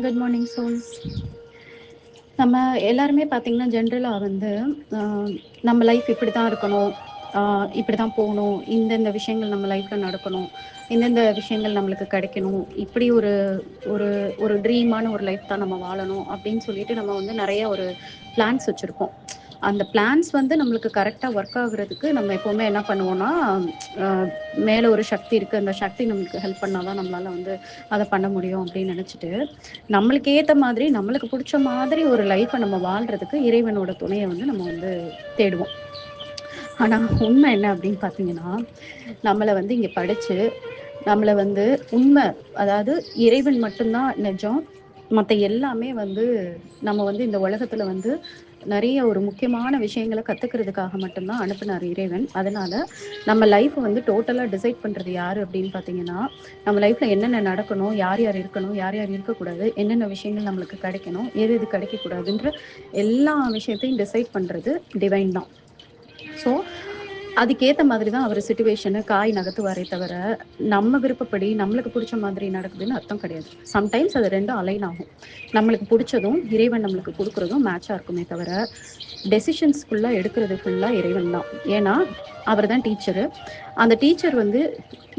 Good morning souls. நம்ம எல்லாருமே பார்த்தீங்கன்னா ஜென்ரலாக வந்து நம்ம லைஃப் இப்படி தான் இருக்கணும், இப்படி தான் போகணும், இந்தந்த விஷயங்கள் நம்ம லைஃப்பில் நடக்கணும், இந்தந்த விஷயங்கள் நம்மளுக்கு கிடைக்கணும், இப்படி ஒரு ஒரு ஒரு ட்ரீமான ஒரு லைஃப் தான் நம்ம வாழணும் அப்படின்னு சொல்லிட்டு நம்ம வந்து நிறைய ஒரு பிளான்ஸ் வச்சுருப்போம். அந்த பிளான்ஸ் வந்து நம்மளுக்கு கரெக்டாக ஒர்க் ஆகுறதுக்கு நம்ம எப்போவுமே என்ன பண்ணுவோம்னா, மேலே ஒரு சக்தி இருக்குது, அந்த சக்தி நம்மளுக்கு ஹெல்ப் பண்ணால் தான் நம்மளால் வந்து அதை பண்ண முடியும் அப்படின்னு நினச்சிட்டு நம்மளுக்கு ஏற்ற மாதிரி நம்மளுக்கு பிடிச்ச மாதிரி ஒரு லைஃப்பை நம்ம வாழ்கிறதுக்கு இறைவனோட துணையை வந்து நம்ம வந்து தேடுவோம். ஆனால் உண்மை என்ன அப்படின்னு பார்த்தீங்கன்னா, நம்மளை வந்து இங்கே படித்து நம்மளை வந்து உண்மை, அதாவது இறைவன் மட்டும்தான் நிஜம், மற்ற எல்லாமே வந்து நம்ம வந்து இந்த உலகத்தில் வந்து நிறைய ஒரு முக்கியமான விஷயங்களை கற்றுக்கிறதுக்காக மட்டும்தான் அனுப்புனார் இறைவன். அதனால் நம்ம லைஃப்பை வந்து டோட்டலாக டிசைட் பண்ணுறது யார் அப்படின்னு பார்த்தீங்கன்னா, நம்ம லைஃப்பில் என்னென்ன நடக்கணும், யார் யார் இருக்கணும், யார் யார் இருக்கக்கூடாது, என்னென்ன விஷயங்கள் நம்மளுக்கு கிடைக்கணும், எது எது கிடைக்கக்கூடாதுன்ற எல்லா விஷயத்தையும் டிசைட் பண்ணுறது டிவைன் தான். ஸோ அதுக்கேற்ற மாதிரி தான் அவர் சிச்சுவேஷனு காய் நகர்த்துவாரே தவிர, நம்ம விருப்பப்படி நம்மளுக்கு பிடிச்ச மாதிரி நடக்குதுன்னு அர்த்தம் கிடையாது. சம்டைம்ஸ் அது ரெண்டும் அலைன் ஆகும். நம்மளுக்கு பிடிச்சதும் இறைவன் நம்மளுக்கு கொடுக்குறதும் மேட்சாக இருக்குமே தவிர, டெசிஷன்ஸ் ஃபுல்லாக எடுக்கிறது ஃபுல்லாக இறைவன் தான். ஏன்னா அவர் தான் டீச்சரு. அந்த டீச்சர் வந்து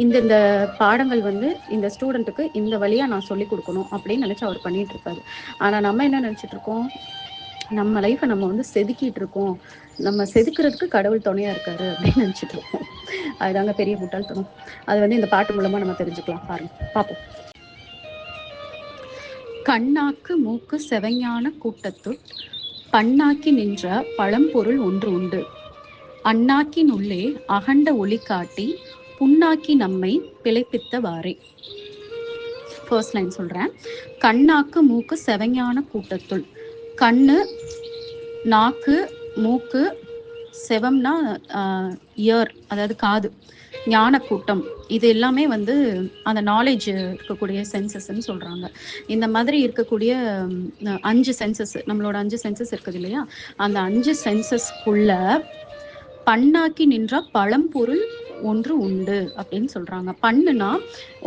இந்த பாடங்கள் வந்து இந்த ஸ்டூடெண்ட்டுக்கு இந்த வழியாக நான் சொல்லிக் கொடுக்கணும் அப்படின்னு நினச்சி அவர் பண்ணிகிட்டு இருப்பாரு. ஆனால் நம்ம என்ன நினச்சிட்டு இருக்கோம், நம்ம லைஃப்பை நம்ம வந்து செதுக்கிட்டு இருக்கோம், நம்ம செதுக்கிறதுக்கு கடவுள் துணையா இருக்காரு அப்படின்னு நினைச்சிட்டு இருக்கோம். அதுதாங்க பெரிய முட்டாள்தனம். அது வந்து இந்த பாட்டு மூலமா நம்ம தெரிஞ்சுக்கலாம். பாருங்க, பார்ப்போம். கண்ணாக்கு மூக்கு செவைஞான கூட்டத்துள் பண்ணாக்கி நின்ற பழம்பொருள் ஒன்று உண்டு. அண்ணாக்கின் உள்ளே அகண்ட ஒளி காட்டி புண்ணாக்கி நம்மை பிழைப்பித்தவாறே. ஃபர்ஸ்ட் லைன் சொல்றேன். கண்ணாக்கு மூக்கு செவைஞான கூட்டத்துள். கண்ணு, நாக்கு, மூக்கு, செவம்னா இயர், அதாவது காது, ஞான கூட்டம், இது எல்லாமே வந்து அந்த நாலேஜ் இருக்கக்கூடிய சென்சஸ்ன்னு சொல்கிறாங்க. இந்த மாதிரி இருக்கக்கூடிய 5 சென்சஸ், நம்மளோட 5 சென்சஸ் இருக்குது இல்லையா, அந்த 5 சென்சஸ்க்குள்ள பண்ணாக்கி நின்ற பழம்பொருள் ஒன்று உண்டு அப்படின்னு சொல்கிறாங்க. பண்ணுனா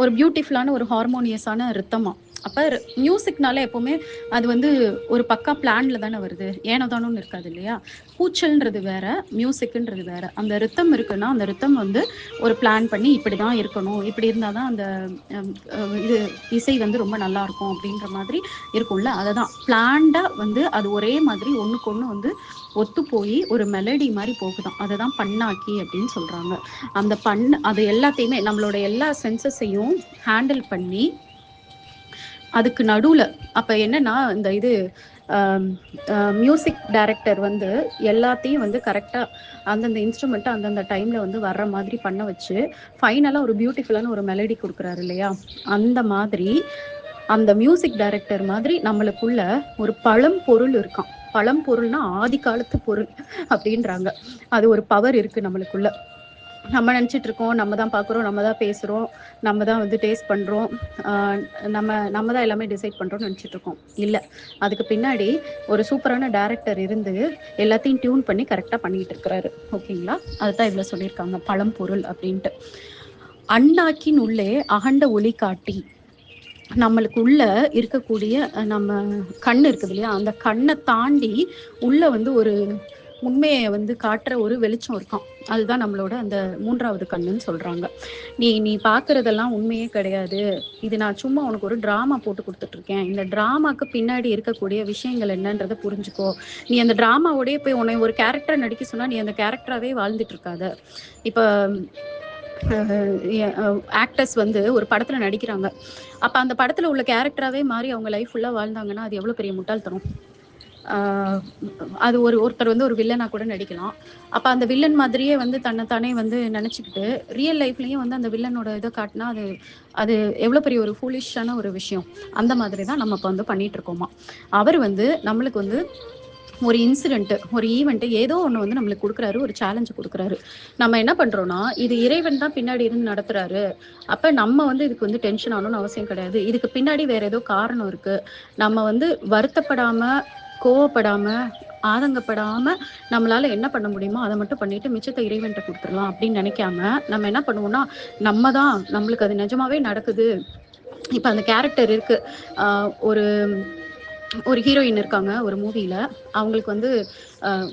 ஒரு பியூட்டிஃபுல்லான ஒரு ஹார்மோனியஸான ரித்தமா. அப்போ மியூசிக்னாலே எப்போவுமே அது வந்து ஒரு பக்கா பிளானில் தானே வருது, ஏனோ தானோன்னு இருக்காது இல்லையா. கூச்சல்ன்றது வேற, மியூசிக்குன்றது வேற. அந்த ரித்தம் இருக்குன்னா அந்த ரித்தம் வந்து ஒரு பிளான் பண்ணி இப்படி தான் இருக்கணும், இப்படி இருந்தால் தான் அந்த இது இசை வந்து ரொம்ப நல்லாயிருக்கும் அப்படின்ற மாதிரி இருக்கும்ல. அதை தான் பிளான்டாக வந்து அது ஒரே மாதிரி ஒன்றுக்கு ஒன்று வந்து ஒத்து போய் ஒரு மெலடி மாதிரி போகுதான், அதை தான் பண்ணாக்கி அப்படின்னு சொல்கிறாங்க. அந்த அது எல்லாத்தையுமே நம்மளோட எல்லா சென்சஸையும் ஹேண்டில் பண்ணி அதுக்கு நடுவில் அப்போ என்னன்னா இந்த இது மியூசிக் டைரக்டர் வந்து எல்லாத்தையும் வந்து கரெக்டாக அந்தந்த இன்ஸ்ட்ருமெண்ட்டை அந்தந்த டைமில் வந்து வர்ற மாதிரி பண்ண வச்சு ஃபைனலாக ஒரு பியூட்டிஃபுல்லான ஒரு மெலடி கொடுக்குறாரு இல்லையா. அந்த மாதிரி அந்த மியூசிக் டைரக்டர் மாதிரி நம்மளுக்குள்ள ஒரு பழம்பொருள் இருக்கான். பழம்பொருள்னா ஆதி காலத்து பொருள் அப்படின்றாங்க. அது ஒரு பவர் இருக்குது நம்மளுக்குள்ள. நம்ம நினச்சிட்டு இருக்கோம் நம்ம தான் பார்க்குறோம், நம்ம தான் பேசுகிறோம், நம்ம தான் வந்து டேஸ்ட் பண்ணுறோம், நம்ம தான் எல்லாமே டிசைட் பண்ணுறோம்னு நினச்சிட்டு இருக்கோம். இல்லை, அதுக்கு பின்னாடி ஒரு சூப்பரான டைரக்டர் இருந்து எல்லாத்தையும் டியூன் பண்ணி கரெக்டாக பண்ணிகிட்டு இருக்கிறாரு. ஓகேங்களா, அதுதான் இதில் சொல்லியிருக்காங்க பழம்பொருள் அப்படின்ட்டு. அண்ணாக்கின் உள்ளே அகண்ட ஒளி காட்டி, நம்மளுக்கு உள்ள இருக்கக்கூடிய நம்ம கண் இருக்குது இல்லையா, அந்த கண்ணை தாண்டி உள்ள வந்து ஒரு உண்மையை வந்து காட்டுற ஒரு வெளிச்சம் இருக்கான். அதுதான் நம்மளோட அந்த 3வது கண்ணுன்னு சொல்றாங்க. நீ பார்க்கறதெல்லாம் உண்மையே கிடையாது, இது நான் சும்மா உனக்கு ஒரு டிராமா போட்டு கொடுத்துட்ருக்கேன், இந்த டிராமாக்கு பின்னாடி இருக்கக்கூடிய விஷயங்கள் என்னன்றதை புரிஞ்சுக்கோ. நீ அந்த டிராமாவோடய போய் உன்னை ஒரு கேரக்டரை நடிக்க சொன்னால் நீ அந்த கேரக்டராகவே வாழ்ந்துட்டு இருக்காத. இப்போ ஆக்டர்ஸ் வந்து ஒரு படத்தில் நடிக்கிறாங்க, அப்போ அந்த படத்தில் உள்ள கேரக்டராகவே மாறி அவங்க லைஃப் ஃபுல்லாக வாழ்ந்தாங்கன்னா அது எவ்வளோ பெரிய முட்டாள்தனம். அது ஒருத்தர் வந்து ஒரு வில்லனாக கூட நடிக்கலாம். அப்போ அந்த வில்லன் மாதிரியே வந்து தன்னைத்தானே வந்து நினச்சிக்கிட்டு ரியல் லைஃப்லேயும் வந்து அந்த வில்லனோட இதை காட்டினா அது அது எவ்வளோ பெரிய ஒரு ஃபூலிஷான ஒரு விஷயம். அந்த மாதிரி தான் நம்ம இப்போ வந்து பண்ணிகிட்ருக்கோமா. அவர் வந்து நம்மளுக்கு வந்து ஒரு இன்சிடென்ட்டு, ஒரு ஈவெண்ட்டு, ஏதோ ஒன்று வந்து நம்மளுக்கு கொடுக்குறாரு, ஒரு சேலஞ்சு கொடுக்குறாரு. நம்ம என்ன பண்ணுறோன்னா, இது இறைவன் தான் பின்னாடி இருந்து நடத்துகிறாரு, அப்போ நம்ம வந்து இதுக்கு வந்து டென்ஷன் ஆகணும்னு அவசியம் கிடையாது, இதுக்கு பின்னாடி வேறு ஏதோ காரணம் இருக்குது, நம்ம வந்து வருத்தப்படாமல், கோவப்படாமல், ஆதங்கப்படாமல் நம்மளால் என்ன பண்ண முடியுமோ அதை மட்டும் பண்ணிவிட்டு மிச்சத்தை இறைவன்கிட்ட கொடுத்துடலாம் அப்படின்னு நினைக்காம நம்ம என்ன பண்ணுவோம்னா, நம்ம தான் நம்மளுக்கு அது நிஜமாவே நடக்குது, இப்போ அந்த கேரக்டர் இருக்கு. ஒரு ஒரு ஹீரோயின் இருக்காங்க ஒரு மூவில. அவங்களுக்கு வந்து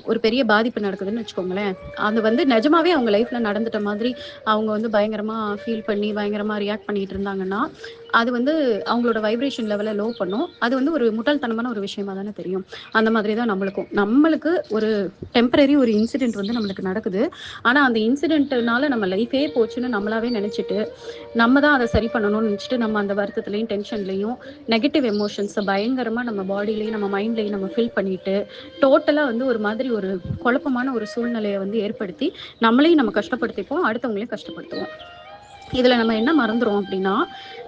ஒரு பெரிய பாதிப்பு நடக்குதுன்னு வச்சுக்கோங்களேன். அது வந்து நிஜமாவே அவங்க லைஃப்ல நடந்துட்ட மாதிரி அவங்க வந்து பயங்கரமா ஃபீல் பண்ணி, பயங்கரமா ரியாக்ட் பண்ணிட்டு இருந்தாங்கன்னா, அது வந்து அவங்களோட வைப்ரேஷன் லெவல லோ பண்ணும். அது வந்து ஒரு முட்டாள்தனமான ஒரு விஷயமா தானே தெரியும். அந்த மாதிரி தான் நம்மளுக்கும். நம்மளுக்கு ஒரு டெம்பரரி ஒரு இன்சிடென்ட் வந்து நம்மளுக்கு நடக்குது. ஆனா அந்த இன்சிடென்ட்னால நம்ம லைஃபே போச்சுன்னு நம்மளாவே நெனச்சுட்டு, நம்ம தான் அத சரி பண்ணணும்னு நெனச்சுட்டு, நம்ம அந்த வருத்தத்திலயும், டென்ஷன்லயும் நெகட்டிவ் எமோஷன்ஸ பயங்கரமா நம்ம பாடிலயும், நம்ம மைண்ட்லயும் நம்ம ஃபில் பண்ணிட்டு, டோட்டலா வந்து ஒரு மாதிரி ஒரு குழப்பமான ஒரு சூழ்நிலைய வந்து ஏற்படுத்தி, நம்மளையும் நம்ம கஷ்டப்படுத்திப்போம், அடுத்தவங்களையும் கஷ்டப்படுத்துவோம். இதுல நம்ம என்ன மறந்துரும் அப்படின்னா,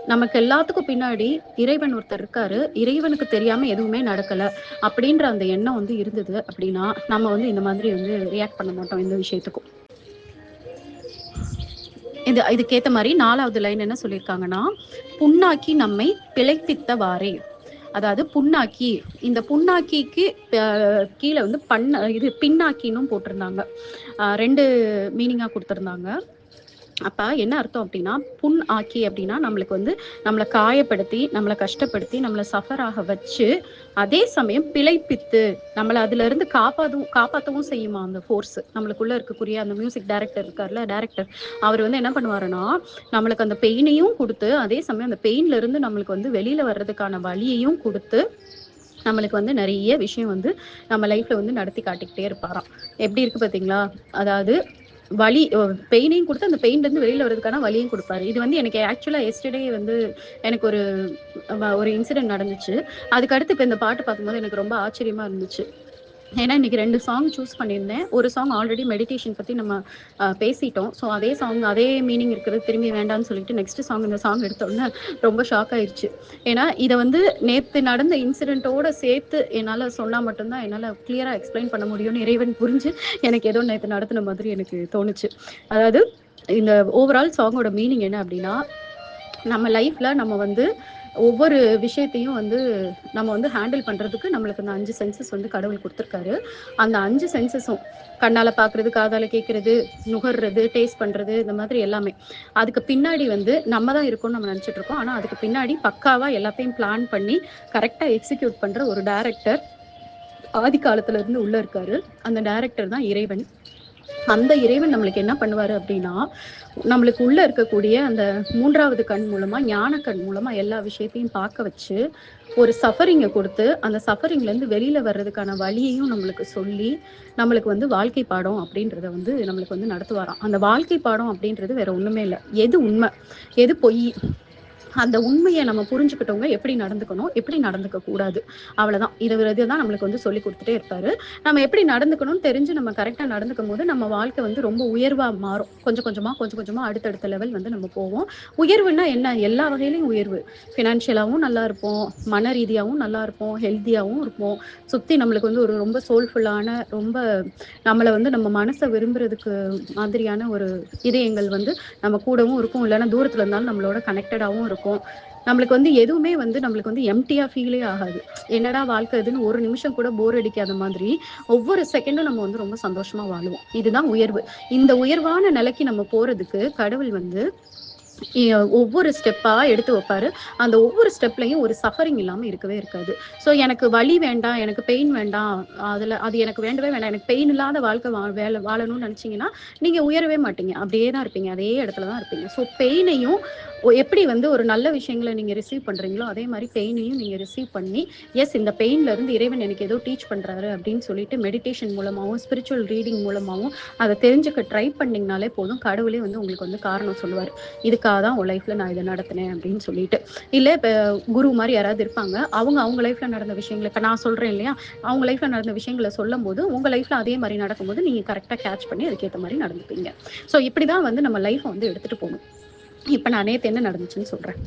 நமக்கு எல்லாத்துக்கும் பின்னாடி இறைவன் ஒருத்தர் இருக்காரு. இறைவனுக்கு தெரியாம எதுவுமே நடக்கல. அப்படின்ற அந்த எண்ணம் வந்து இருந்தது அப்படின்னா, நம்ம வந்து இந்த மாதிரி வந்து ரியாக்ட் பண்ண மாட்டோம் எந்த விஷயத்துக்கும். இதுக்கேத்த மாரி 4வது லைன் என்ன சொல்லியிருக்காங்கன்னா, "புண்ணாக்கி நம்மை பிழைப்பித்தவாறே." அதாவது புண்ணாக்கி, இந்த புண்ணாக்கிக்கு அ கீழ வந்து பின்னாக்கின்னும் போட்டிருந்தாங்க. 2 மீனிங்கா குடுத்திருந்தாங்க. அப்ப என்ன அர்த்தம் அப்டின்னா, புண் ஆக்கி அப்டின்னா, நம்மளுக்கு வந்து நம்மள காயப்படுத்தி, நம்மள கஷ்டப்படுத்தி, நம்மள சஃபர் ஆக வச்சு, அதே சமயம் பிழைப்பித்து, நம்மள அதுலருந்து காப்பாத்தவும் செய்யுமா அந்த ஃபோர்ஸ். நம்மளுக்குள்ள இருக்கக்கூடிய அந்த மியூசிக் டைரக்டர் இருக்கார்ல, டைரக்டர். அவரு வந்து என்ன பண்ணுவாருன்னா, நம்மளுக்கு அந்த பெயினையும் குடுத்து, அதே சமயம் அந்த பெயின்ல இருந்து நம்மளுக்கு வந்து வெளில வர்றதுக்கான வழியையும் குடுத்து, நம்மளுக்கு வந்து நெறைய விஷயம் வந்து நம்ம லைஃப்ல வந்து நடத்தி காட்டிக்கிட்டே இருப்பாராம். எப்படி இருக்கு பார்த்தீங்களா? அதாவது வலி பெயினையும் குடுத்து, அந்த பெயின்லேருந்து வெளில வரதுக்கான வழியும் குடுப்பாரு. இது வந்து எனக்கு ஆக்சுவலா எஸ்டர்டே வந்து எனக்கு ஒரு இன்சிடென்ட் நடந்துச்சு. அதுக்கு அடுத்து இப்ப இந்த பாட்டு பார்க்கும்போது எனக்கு ரொம்ப ஆச்சரியமா இருந்துச்சு. ஏன்னா இன்னைக்கு 2 சாங் சூஸ் பண்ணியிருந்தேன். ஒரு சாங் ஆல்ரெடி மெடிடேஷன் பத்தி நம்ம பேசிட்டோம். ஸோ அதே சாங் அதே மீனிங் இருக்கிறது திரும்பி வேண்டான்னு சொல்லிட்டு நெக்ஸ்ட் சாங் இந்த சாங் எடுத்தோனே ரொம்ப ஷாக் ஆயிருச்சு. ஏன்னா இத வந்து நேத்து நடந்த இன்சிடென்ட்டோட சேர்த்து என்னால சொன்னா மட்டும் தான் என்னால கிளியரா எக்ஸ்பிளைன் பண்ண முடியும்னு இறைவன் புரிஞ்சு எனக்கு ஏதோ நேத்து நடத்துன மாதிரி எனக்கு தோணுச்சு. அதாவது இந்த ஓவரால் சாங்கோட மீனிங் என்ன அப்டின்னா, நம்ம லைஃப்ல நம்ம வந்து ஒவ்வொரு விஷயத்தையும் வந்து நம்ம வந்து ஹேண்டில் பண்றதுக்கு நம்மளுக்கு அந்த 5 சென்சஸ் வந்து கடவுள் குடுத்துருக்காரு. அந்த 5 சென்சஸும் கண்ணால பார்க்குறது, காதால கேட்கறது, நுகர்றது, டேஸ்ட் பண்றது இந்த மாதிரி எல்லாமே. அதுக்கு பின்னாடி வந்து நம்ம தான் இருக்கோம்னு நம்ம நெனச்சுட்டு இருக்கோம். ஆனா அதுக்கு பின்னாடி பக்காவா எல்லாத்தையும் பிளான் பண்ணி கரெக்ட்டா எக்ஸிக்யூட் பண்ற ஒரு டைரக்டர் ஆதி காலத்துல இருந்து உள்ள இருக்காரு. அந்த டைரக்டர் தான் இறைவன். அந்த இறைவன் நம்மளுக்கு என்ன பண்ணுவாரு அப்படின்னா, நம்மளுக்கு உள்ள இருக்கக்கூடிய அந்த 3வது கண் மூலமா, ஞான கண் மூலமா எல்லா விஷயத்தையும் பார்க்க வச்சு, ஒரு சஃபரிங்க குடுத்து, அந்த சஃபரிங்லேருந்து வெளில வர்றதுக்கான வழியையும் நம்மளுக்கு சொல்லி, நம்மளுக்கு வந்து வாழ்க்கை பாடம் அப்படின்றத வந்து நம்மளுக்கு வந்து நடத்துவாராம். அந்த வாழ்க்கை பாடம் அப்படின்றது வேற ஒண்ணுமே இல்ல. எது உண்ம? எது பொய்? அந்த உண்மைய நம்ம புரிஞ்சுக்கிட்டவங்க எப்படி நடந்துக்கணும், எப்படி நடந்துக்க கூடாது. அவ்வளதான். இதுதான் நம்மளுக்கு வந்து சொல்லிக் குடுத்துட்டே இருப்பாரு. நம்ம எப்படி நடந்துக்கணும்னு தெரிஞ்சு நம்ம கரெக்ட்டா நடந்துக்கும்போது, நம்ம வாழ்க்கை வந்து ரொம்ப உயர்வா மாறும். கொஞ்சம் கொஞ்சமா அடுத்தடுத்த லெவல் வந்து நம்ம போவோம். உயர்வுன்னா என்ன? எல்லா வகையிலயும் உயர்வு. ஃபினான்ஷியலாவும் நல்லா இருப்போம். மன ரீதியாவும் நல்லா இருப்போம். ஹெல்த்தியாவும் இருப்போம். சுத்தி நம்மளுக்கு வந்து ஒரு ரொம்ப சோல்ஃபுல்லான, ரொம்ப நம்மள வந்து நம்ம மனச விரும்புறதுக்கு மாதிரியான ஒரு இதயங்கள் வந்து நம்ம கூடவும் இருக்கும். இல்லன்னா தூரத்துல இருந்தாலும் நம்மளோட கனெக்டடாவும் இருக்கும். நம்மளுக்கு வந்து எதுவுமே வந்து நம்மளுக்கு வந்து எம்ப்டியா ஃபீலே ஆகாது. என்னடா வாழ்க்கை இதுன்னு ஒரு நிமிஷம் கூட போர் அடிக்காத மாதிரி, ஒவ்வொரு செகண்டும் நம்ம வந்து ரொம்ப சந்தோஷமா வாழுவோம். இதுதான் உயர்வு. இந்த உயர்வான நிலைக்கு நம்ம போறதுக்கு கடவுள் வந்து எ ஒவ்வொரு ஸ்டெப்பா எடுத்து வைப்பாரு. அந்த ஒவ்வொரு ஸ்டெப்லயும் ஒரு சஃபரிங் இல்லாம இருக்கவே இருக்காது. ஸோ எனக்கு வலி வேண்டாம், எனக்கு பெயின் வேண்டாம். அது எனக்கு வேண்டவே வேண்டாம். எனக்கு பெயின் இல்லாத வாழ்க்கை வாழணும்னு நினைச்சீங்கன்னா, நீங்க உயரவே மாட்டீங்க. அப்படியே தான் இருப்பீங்க. அதே இடத்துல தான் இருப்பீங்க. ஸோ பெயினையும் எப்படி வந்து ஒரு நல்ல விஷயங்கள நீங்க ரிசீவ் பண்றீங்களோ, அதே மாரி பெயினையும் நீங்க ரிசீவ் பண்ணி, எஸ் இந்த பெயின்ல இருந்து இறைவன் எனக்கு ஏதோ டீச் பண்றாரு அப்படின்னு சொல்லிட்டு மெடிடேஷன் மூலமாவும், ஸ்பிரிச்சுவல் ரீடிங் மூலமாவும் அத தெரிஞ்சுக்க ட்ரை பண்ணீங்கனாலே போதும். கடவுளே வந்து உங்களுக்கு வந்து காரணம் சொல்லுவாரு. இதுக்காக தான் உன் லைஃப்ல நான் இத நடத்தினேன் அப்படின்னு சொல்லிட்டு. இல்ல இப்ப குரு மாரி யாராவது இருப்பாங்க. அவங்க லைஃப்ல நடந்த விஷயங்கள இப்ப நான் சொல்றேன் இல்லையா? அவங்க லைஃப்ல நடந்த விஷயங்கள சொல்லும்போது, உங்க லைஃப்ல அதே மாரி நடக்கும்போது, நீங்க கரெக்ட்டா கேட்ச் பண்ணி அதுக்கேத்த மாரி நடந்துப்பீங்க. ஸோ இப்படிதான் வந்து நம்ம லைஃப்ப வந்து எடுத்துட்டு போணும். இப்ப நான் நேத்து என்ன நடந்துச்சுன்னு சொல்றேன்.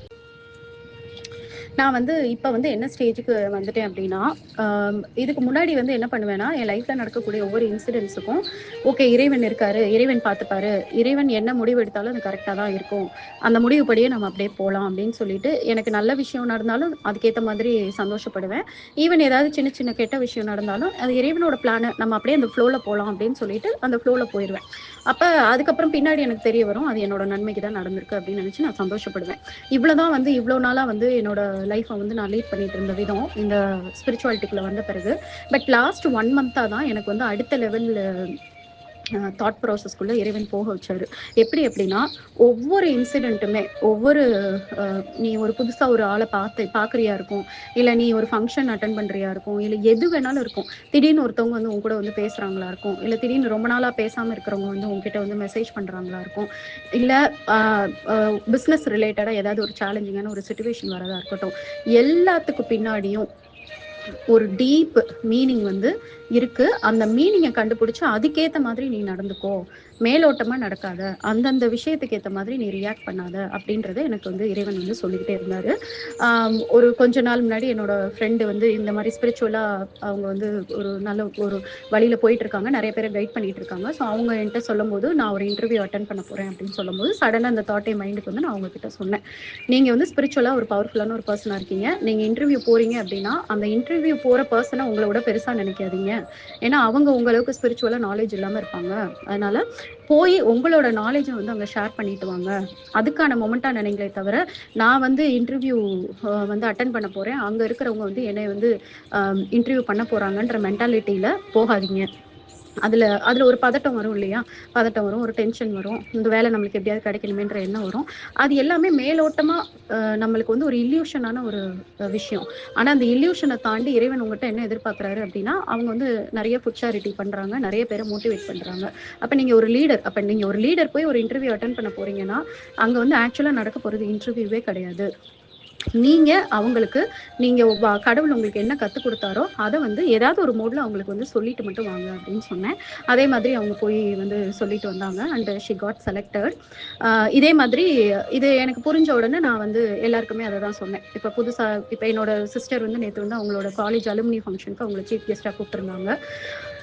நான் வந்து இப்ப வந்து என்ன ஸ்டேஜுக்கு வந்துட்டேன் அப்படின்னா, இதுக்கு முன்னாடி வந்து என்ன பண்ணுவேன்னா, என் லைஃப்ல நடக்கக்கூடிய ஒவ்வொரு இன்சிடென்ட்ஸுக்கும், ஓகே இறைவன் இருக்காரு, இறைவன் பார்த்துப்பாரு, இறைவன் என்ன முடிவு எடுத்தாலும் அது கரெக்ட்டா தான் இருக்கும். அந்த முடிவுப்படியே நம்ம அப்படியே போலாம் அப்படின்னு சொல்லிட்டு, எனக்கு நல்ல விஷயம் நடந்தாலும் அதுக்கேத்த மாதிரி சந்தோஷப்படுவேன். ஈவன் ஏதாவது சின்ன சின்ன கெட்ட விஷயம் நடந்தாலும், அது இறைவனோட பிளானு. நம்ம அப்படியே அந்த ஃப்ளோல போலாம் அப்படின்னு சொல்லிட்டு, அந்த ஃப்ளோல போயிருவேன். அப்ப அதுக்கப்புறம் பின்னாடி எனக்கு தெரிய வரும், அது என்னோட நன்மைக்கு தான் நடந்திருக்கு அப்படின்னு நினைச்சு நான் சந்தோஷப்படுவேன். இவ்வளோதான் வந்து இவ்வளோ நாளா வந்து என்னோட லைஃப்ப வந்து நான் லீட் பண்ணிட்டு இருந்த விதம், இந்த ஸ்பிரிச்சுவாலிட்டிக்குள்ள வந்த பிறகு. பட் லாஸ்ட் 1 மந்த்தா தான் எனக்கு வந்து அடுத்த லெவல்ல தாட் ப்ராசஸ்க்குள்ள இறைவன் போக வச்சாரு. எப்படி அப்படின்னா, ஒவ்வொரு இன்சிடென்ட்டுமே, ஒவ்வொரு நீ ஒரு புதுசா ஒரு ஆள பார்க்குறியா இருக்கும், இல்ல நீ ஒரு ஃபங்ஷன் அட்டெண்ட் பண்றியா இருக்கும், இல்ல எது வேணாலும் இருக்கும். திடீர்னு ஒருத்தவங்க வந்து உன் கூட வந்து பேசுறாங்களா இருக்கும், இல்ல திடீர்னு ரொம்ப நாளா பேசாம இருக்கிறவங்க வந்து உன்கிட்ட வந்து மெசேஜ் பண்றாங்களா இருக்கும், இல்ல அ அ பிசினஸ் ரிலேட்டடா ஏதாவது ஒரு சேலஞ்சிங்கான ஒரு சிச்சுவேஷன் வரதா இருக்கட்டும். எல்லாத்துக்கு பின்னாடியும் ஒரு டீப் மீனிங் வந்து இருக்கு. அந்த மீனிங்க கண்டுபிடிச்சு அதுக்கேத்த மாதிரி நீ நடந்துக்கோ. மேலோட்டமா நடக்காத. அந்தந்த விஷயத்துக்கு ஏத்த மாதிரி நீ ரியாக்ட் பண்ணாத. அப்படின்றத எனக்கு வந்து இறைவன் வந்து சொல்லிக்கிட்டே இருந்தாரு. ஒரு கொஞ்ச நாள் முன்னாடி என்னோட ஃப்ரெண்ட் வந்து இந்த மாரி ஸ்பிரிச்சுவலா அவங்க வந்து ஒரு நல்ல ஒரு வழியில போயிட்டு இருக்காங்க. நெறைய பேர கைட் பண்ணிட்டு இருக்காங்க. ஸோ அவங்க என்ட்ட சொல்லும்போது, நான் ஒரு இன்டர்வியூ அட்டெண்ட் பண்ண போறேன் அப்படின்னு சொல்லும்போது, சடனா அந்த தாட் என் மைண்டுக்கு வந்து நான் அவங்க கிட்ட சொன்னேன். நீங்க வந்து ஸ்பிரிச்சுவலா ஒரு பவர்ஃபுல்லான ஒரு பெர்சனா இருக்கீங்க. நீங்க இன்டர்வியூ போறீங்க அப்படின்னா, அந்த இன்டர்வியூ போற பெர்சன உங்கள விட பெருசா நினைக்காதீங்க. ஏன்னா, அவங்க உங்க அளவுக்கு ஸ்பிரிச்சுவலா நாலேட்ஜ் இல்லாம இருப்பாங்க. அதனால போய் உங்களோட நாலேட்ஜ வந்து அங்க ஷேர் பண்ணிட்டு வாங்க. அதுக்கான மொமெண்ட்டா நினைங்களே தவிர, நான் வந்து இன்டர்வியூ வந்து அட்டெண்ட் பண்ண போறேன். அங்க இருக்கிறவங்க வந்து என்னைய வந்து இன்டர்வியூ பண்ண போறாங்கன்ற மென்டாலிட்டில போகாதீங்க. அதுல அதுல ஒரு பதட்டம் வரும் இல்லையா? பதட்டம் வரும், ஒரு டென்ஷன் வரும். இந்த வேலை நம்மளுக்கு எப்படியாவது கிடைக்கணுமேன்ற எண்ணம் வரும். அது எல்லாமே மேலோட்டமா நம்மளுக்கு வந்து ஒரு இல்யூஷனான ஒரு விஷயம். ஆனா அந்த இல்யூஷன தாண்டி இறைவன் உங்கட்ட என்ன எதிர்பார்க்குறாரு அப்படின்னா, அவங்க வந்து நெறைய ஃபுட் சேரிட்டி பண்றாங்க. நெறைய பேர மோட்டிவேட் பண்றாங்க. அப்ப நீங்க ஒரு லீடர் போய் ஒரு இன்டர்வியூ அட்டெண்ட் பண்ண போறீங்கன்னா, அங்க வந்து ஆக்சுவலா நடக்க போறது இன்டர்வியூவே கிடையாது. நீங்க அவங்களுக்கு கடவுள் உங்களுக்கு என்ன கத்துக் குடுத்தாரோ, அத வந்து ஏதாவது ஒரு மோட்ல அவங்களுக்கு வந்து சொல்லிட்டு மட்டும் வாங்க அப்படின்னு சொன்னேன். அதே மாதிரி அவங்க போய் வந்து சொல்லிட்டு வந்தாங்க. And she got selected. அ இதே மாதிரி இது எனக்கு புரிஞ்ச உடனே நான் வந்து எல்லாருக்குமே அத தான் சொன்னேன். இப்ப என்னோட சிஸ்டர் வந்து நேத்து வந்து அவங்களோட காலேஜ் அலுமினி ஃபங்ஷனுக்கு அவங்கள சீஃப் கெஸ்ட்டா கூப்ட்டுருந்தாங்க.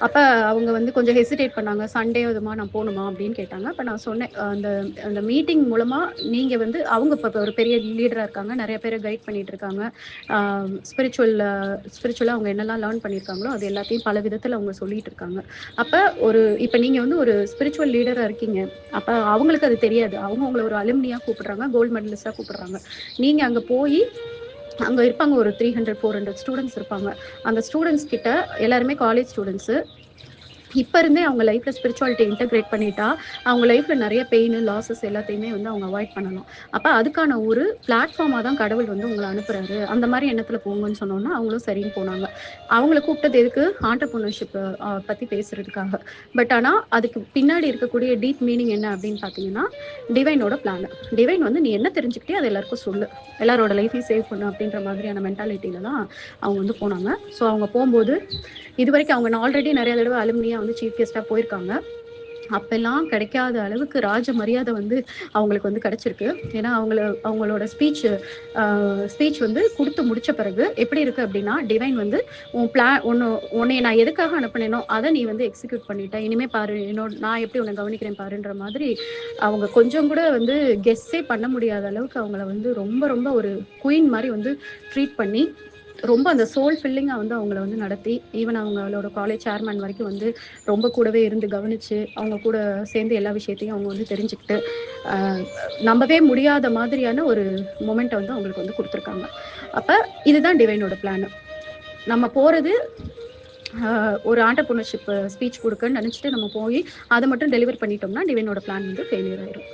அப்ப அவங்க வந்து கொஞ்சம் ஹெசிடேட் பண்ணாங்க. "சண்டே அதுமா நான் போணுமா?" அப்படின்னு கேட்டாங்க. அப்ப நான் சொன்னேன், அந்த அந்த மீட்டிங் மூலமா நீங்க வந்து அவங்க இப்ப ஒரு பெரிய லீடரா இருக்காங்க. நெறைய பேர கைட் பண்ணிட்டு இருக்காங்க. ஆ ஸ்பிரிச்சுவல் ஸ்பிரிச்சுவலா அவங்க என்னலாம் லேர்ன் பண்ணியிருக்காங்களோ, அது எல்லாத்தையும் பல விதத்துல அவங்க சொல்லிட்டு இருக்காங்க. அப்ப இப்ப நீங்க வந்து ஒரு ஸ்பிரிச்சுவல் லீடரா இருக்கீங்க. அப்ப அவங்களுக்கு அது தெரியாது. அவங்க உங்கள ஒரு அலுமினியா கூப்பிடுறாங்க. கோல்ட் மெடலிஸ்ட்டா கூப்பிடுறாங்க. நீங்க அங்க போயி அங்க இருப்பாங்க ஒரு 300, 400 ஸ்டூடண்ட்ஸ் இருப்பாங்க. அந்த ஸ்டூடண்ட்ஸ் கிட்ட எல்லாருமே காலேஜ் ஸ்டூடண்ட்ஸு. இப்ப இருந்தே அவங்க லைஃப்ல ஸ்பிரிச்சுவாலிட்டி இன்டகிரேட் பண்ணிட்டா, அவங்க லைஃப்ல நெறைய பெயின், லாஸஸ் எல்லாத்தையுமே வந்து அவங்க அவாய்ட் பண்ணலாம். அப்ப அதுக்கான ஒரு பிளாட்ஃபார்மா தான் கடவுள் வந்து உங்கள அனுப்புறாரு. அந்த மாரி எண்ணத்துல போங்கன்னு சொன்னோனே, அவங்களும் சரின்னு போனாங்க. அவங்கள கூப்பிட்டது எதுக்கு? ஆண்டர்பிரினர்ஷிப் பத்தி பேசுறதுக்காக. பட் ஆனா, அதுக்கு பின்னாடி இருக்கக்கூடிய டீப் மீனிங் என்ன அப்படின்னு பார்த்தீங்கன்னா, டிவைனோட பிளான். டிவைன் வந்து நீ என்ன தெரிஞ்சுக்கிட்டியோ அத எல்லாருக்கும் சொல்லு. எல்லாரோட லைஃபையும் சேவ் பண்ணு அப்படின்ற மாதிரியான மென்டாலிட்டில தான் அவங்க வந்து போனாங்க. ஸோ அவங்க போம்போது இதுவரைக்கும் அவங்க ஆல்ரெடி நெறைய தடவ அலுமினியா வந்து சீஃப் கெஸ்ட்டா போயிருக்காங்க. அப்பல்லாம் கிடைக்காத அளவுக்கு ராஜ மரியாதை வந்து அவங்களுக்கு வந்து கிடைச்சிருக்கு. ஏன்னா, அவங்களோட அ ஸ்பீச் வந்து குடுத்து முடிச்ச பிறகு எப்படி இருக்கு அப்படின்னா, டிவைன் வந்து உன் பிளா உன்ன உன்னைய நான் எதுக்காக அனுப்புனேனோ, அத நீ வந்து எக்ஸிக்யூட் பண்ணிட்ட. இனிமே பாரு நான் எப்படி உன்ன கவனிக்கிறேன் பாருன்ற மாதிரி, அவங்க கொஞ்சம் கூட வந்து கெஸ்ஸே பண்ண முடியாத அளவுக்கு அவங்கள வந்து ரொம்ப ரொம்ப ஒரு குயின் மாரி வந்து ட்ரீட் பண்ணி ரொம்ப அந்த சோல் ஃபில்லிங்கா வந்து அவங்கள வந்து நடத்தி, ஈவன் அவங்களோட காலேஜ் சேர்மேன் வரைக்கும் வந்து ரொம்ப கூடவே இருந்து கவனிச்சு, அவங்க கூட சேர்ந்து எல்லா விஷயத்தையும் அவங்க வந்து தெரிஞ்சுக்கிட்டு, அ நம்பவே முடியாத மாதிரியான ஒரு மொமெண்ட்ட வந்து அவங்களுக்கு வந்து குடுத்துருக்காங்க. அப்ப இதுதான் டிவைனோட பிளான். நம்ம போறது ஒரு ஆண்டர்பிரினர்ஷிப் ஸ்பீச் குடுக்கன்னு நெனச்சுட்டு நம்ம போயி, அத மட்டும் டெலிவர் பண்ணிட்டோம்னா, டிவைனோட பிளான் வந்து ஃபெயிலியர் ஆயிரும்.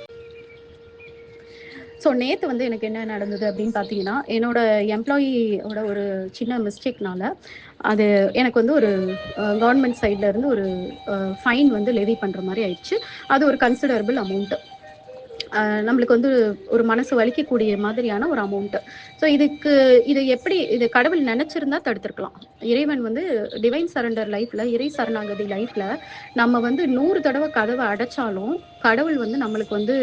ஸோ நேத்து வந்து எனக்கு என்ன நடந்தது அப்படின்னு பார்த்தீங்கன்னா, என்னோட எம்ப்ளாயியோட ஒரு சின்ன மிஸ்டேக்னால, அது எனக்கு வந்து ஒரு கவர்ன்மெண்ட் சைட்ல இருந்து ஒரு ஃபைன் வந்து லெவி பண்ற மாரி ஆயிடுச்சு. அது ஒரு கன்சிடரபிள் அமௌண்ட். நம்மளுக்கு வந்து ஒரு மனசு வலிக்கக்கூடிய மாதிரியான ஒரு அமௌண்ட். ஸோ இது எப்படி இது கடவுள் நினைச்சிருந்தா தடுத்திருக்கலாம். இறைவன் வந்து டிவைன் சரண்டர் லைஃப்ல, இறை சரணாகதி லைஃப்ல நம்ம வந்து 100 தடவை கதவை அடைச்சாலும் கடவுள் வந்து நம்மளுக்கு வந்து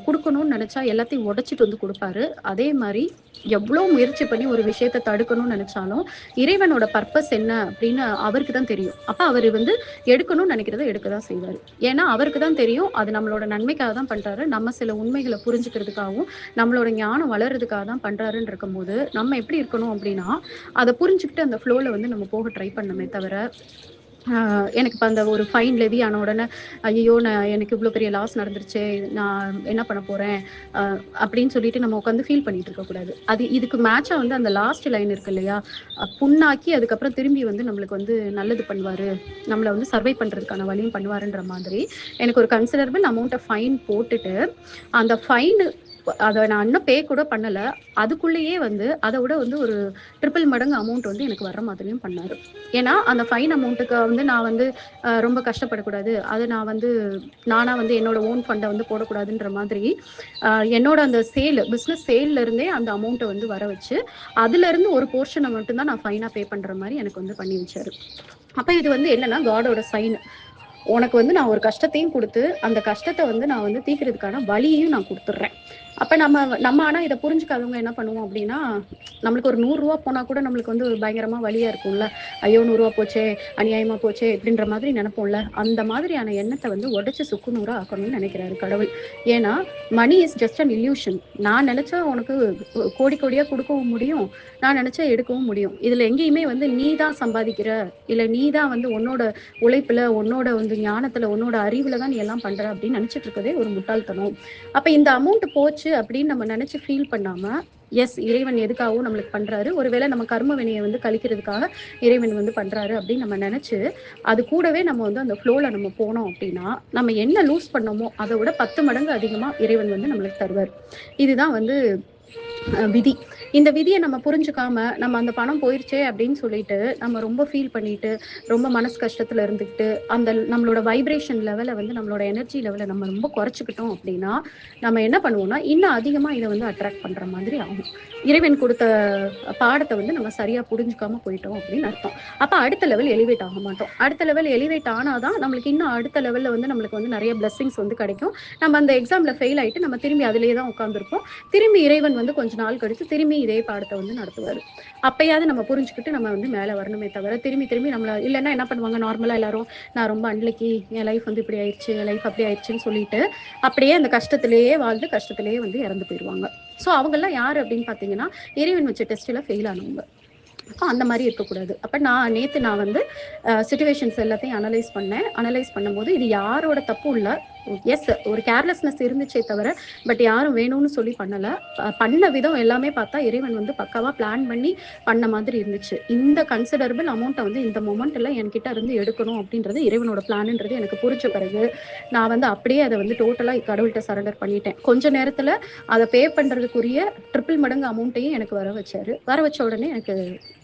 குடுக்கணும்னு நினைச்சா எல்லாத்தையும் உடைச்சிட்டு வந்து குடுப்பாரு. அதே மாரி எவ்ளோ முயற்சி பண்ணி ஒரு விஷயத்த தடுக்கணும்னு நினைச்சாலும், இறைவனோட பர்ப்பஸ் என்ன அப்படின்னு அவருக்கு தான் தெரியும். அப்ப அவரு வந்து எடுக்கணும்னு நினைக்கிறத எடுக்க தான் செய்வாரு. ஏன்னா, அவருக்கு தான் தெரியும் அது நம்மளோட நன்மைக்காக தான் பண்றாரு. நம்ம சில உண்மைகள புரிஞ்சுக்கிறதுக்காகவும், நம்மளோட ஞானம் வளர்றதுக்காக தான் பண்றாருன்னு இருக்கும்போது, நம்ம எப்படி இருக்கணும் அப்படின்னா, அத புரிஞ்சுகிட்டு அந்த ஃப்ளோல வந்து நம்ம போக ட்ரை பண்ணணுமே தவிர, எனக்கு இப்ப அந்த ஒரு ஃபைன் லெவி ஆன உடனே, ஐயய்யோ! எனக்கு இவ்ளோ பெரிய லாஸ் நடந்துருச்சே! நான் என்ன பண்ண போறேன்? அ அப்படின்னு சொல்லிட்டு நம்ம உட்காந்து ஃபீல் பண்ணிட்டு இருக்கக்கூடாது. அது இதுக்கு மேட்சா வந்து அந்த லாஸ்ட் லைன் இருக்கு இல்லையா? புண்ணாக்கி அதுக்கப்புறம் திரும்பி வந்து நம்மளுக்கு வந்து நல்லது பண்ணுவாரு. நம்மள வந்து சர்வை பண்றதுக்கான வழியும் பண்ணுவாருன்ற மாதிரி, எனக்கு ஒரு கன்சிடரபிள் அமௌண்ட் ஆஃப் ஃபைன் போட்டுட்டு, அந்த ஃபைன் அத நான் இன்னும் பே கூட பண்ணல. அதுக்குள்ளேயே வந்து அத விட வந்து ஒரு ட்ரிபிள் மடங்கு அமௌண்ட் வந்து எனக்கு வர்ற மாதிரியும் பண்ணாரு. ஏன்னா, அந்த ஃபைன் அமௌண்ட்டுக்கு வந்து நான் வந்து ரொம்ப கஷ்டப்படக்கூடாது. அத நான் வந்து நானா வந்து என்னோட ஓன் ஃபண்ட வந்து போடக்கூடாதுன்ற மாதிரி, என்னோட அந்த பிசினஸ் சேல்ல இருந்தே அந்த அமௌண்ட்ட வந்து வர வச்சு, அதுலருந்து ஒரு போர்ஷன மட்டும் தான் நான் ஃபைனா பே பண்ற மாரி எனக்கு வந்து பண்ணி வச்சாரு. அப்ப இது வந்து என்னன்னா, காடோட சைன். உனக்கு வந்து நான் ஒரு கஷ்டத்தையும் குடுத்து, அந்த கஷ்டத்த வந்து நான் வந்து தீர்க்கிறதுக்கான வழியையும் நான் குடுத்துடுறேன். அப்ப நம்ம நம்ம ஆனா இத புரிஞ்சுக்காதவங்க என்ன பண்ணுவோம் அப்டின்னா, நம்மளுக்கு ஒரு ரூ. 100 போனா கூட நம்மளுக்கு வந்து பயங்கரமா வலியா இருக்கும்ல. ஐயோ! ரூ. 100 போச்சே, அநியாயமா போச்சே இப்டின்ற மாதிரி நெனைப்போம்ல. அந்த மாதிரியான எண்ணத்த வந்து உடைச்சு சுக்குநூறா ஆக்கணும்னு நெனைக்கிறாரு கடவுள். ஏன்னா, money is just an illusion. நான் நெனைச்சா உனக்கு கோடி கோடியா குடுக்கவும் முடியும். நான் நெனைச்சா எடுக்கவும் முடியும். இதுல எங்கேயுமே வந்து நீ தான் சம்பாதிக்கிற, இல்ல நீ தான் வந்து உன்னோட உழைப்புல, உன்னோட வந்து ஞானத்துல, உன்னோட அறிவுல தான் நீ எல்லாம் பண்ற அப்படின்னு நினைச்சிட்டு இருக்கதே ஒரு முட்டாள்தனம். அப்ப இந்த அமௌண்ட் போச்சு அப்படின்னு நம்ம நினைச்சு ஃபீல் பண்ணாம, எஸ் இறைவன் எதுக்காகவும் நம்மளுக்கு பண்றாரு. ஒருவேளை நம்ம கர்ம வினைய வந்து கழிக்கிறதுக்காக இறைவன் வந்து பண்றாரு அப்படின்னு நம்ம நினைச்சு, அது கூடவே நம்ம வந்து அந்த ஃப்ளோல நம்ம போனோம் அப்படின்னா, நம்ம என்ன லூஸ் பண்ணோமோ, அத விட 10 மடங்கு அதிகமா இறைவன் வந்து நம்மளுக்கு தருவார். இதுதான் வந்து விதி. இந்த விதிய நம்ம புரிஞ்சுக்காம, நம்ம அந்த பணம் போயிருச்சே அப்படின்னு சொல்லிட்டு, நம்ம ரொம்ப ஃபீல் பண்ணிட்டு, ரொம்ப மனசு கஷ்டத்துல இருந்துகிட்டு, அந்த நம்மளோட வைப்ரேஷன் லெவல வந்து நம்மளோட எனர்ஜி லெவல நம்ம ரொம்ப குறைச்சுக்கிட்டோம் அப்படின்னா, நம்ம என்ன பண்ணுவோம்னா, இன்னும் அதிகமா இத வந்து அட்ராக்ட் பண்ற மாதிரி ஆகும். இறைவன் குடுத்த பாடத்த வந்து நம்ம சரியா புரிஞ்சுக்காம போயிட்டோம் அப்படின்னு அர்த்தம். அப்ப அடுத்த லெவல் எலிவேட் ஆக மாட்டோம். அடுத்த லெவல் எலிவேட் ஆனா தான் நம்மளுக்கு இன்னும் அடுத்த லெவல்ல வந்து நம்மளுக்கு வந்து நெறைய பிளெஸ்ஸிங்ஸ் வந்து கிடைக்கும். நம்ம அந்த எக்ஸாம்ல ஃபெயில் ஆயிட்டு நம்ம திரும்பி அதிலேயே தான் உட்கார்ந்திருப்போம். திரும்பி இறைவன் வந்து கொஞ்ச நாள் கழிச்சு திரும்பி இதே பாடத்த வந்து நடத்துவாரு. அப்பயாவது நம்ம புரிஞ்சுக்கிட்டு நம்ம வந்து மேல வரணுமே தவிர, திரும்பி திரும்பி நம்மள இல்லன்னா என்ன பண்ணுவாங்க நார்மலா எல்லாரும், நான் ரொம்ப அன்லக்கி, என் லைஃப் வந்து இப்படி ஆயிருச்சு, என் லைஃப் அப்படி ஆயிருச்சுன்னு சொல்லிட்டு, அப்படியே அந்த கஷ்டத்திலேயே வாழ்ந்து, கஷ்டத்திலேயே வந்து இறந்து போயிருவாங்க. ஸோ அவங்கலாம் யாரு அப்படின்னு பார்த்தீங்கன்னா, இறைவன் வச்ச டெஸ்ட்ல ஃபெயில் ஆனவங்க. அப்ப அந்த மாரி இருக்கக்கூடாது. அப்ப நேத்து நான் வந்து சிச்சுவேஷன்ஸ் எல்லாத்தையும் அனலைஸ் பண்ணேன். அனலைஸ் பண்ணும்போது இது யாரோட தப்பும் இல்ல. எஸ் ஒரு கேர்லெஸ்னஸ் இருந்துச்சே தவிர, பட் யாரும் வேணும்னு சொல்லி பண்ணல. பண்ண விதம் எல்லாமே பார்த்தா இறைவன் வந்து பக்காவா பிளான் பண்ணி பண்ண மாதிரி இருந்துச்சு. இந்த கன்சிடரபிள் அமௌண்ட்ட வந்து இந்த மொமெண்ட்ல என்கிட்ட இருந்து எடுக்கணும் அப்படின்றது இறைவனோட பிளான்ன்றது எனக்கு புரிஞ்ச பிறகு, நான் வந்து அப்படியே அத வந்து டோட்டலா கடவுள்ட்ட சரண்டர் பண்ணிட்டேன். கொஞ்ச நேரத்துல அத பே பண்றதுக்குரிய ட்ரிபிள் மடங்கு அமௌண்ட்டையும் எனக்கு வர வச்சாரு. வர வச்ச உடனே எனக்கு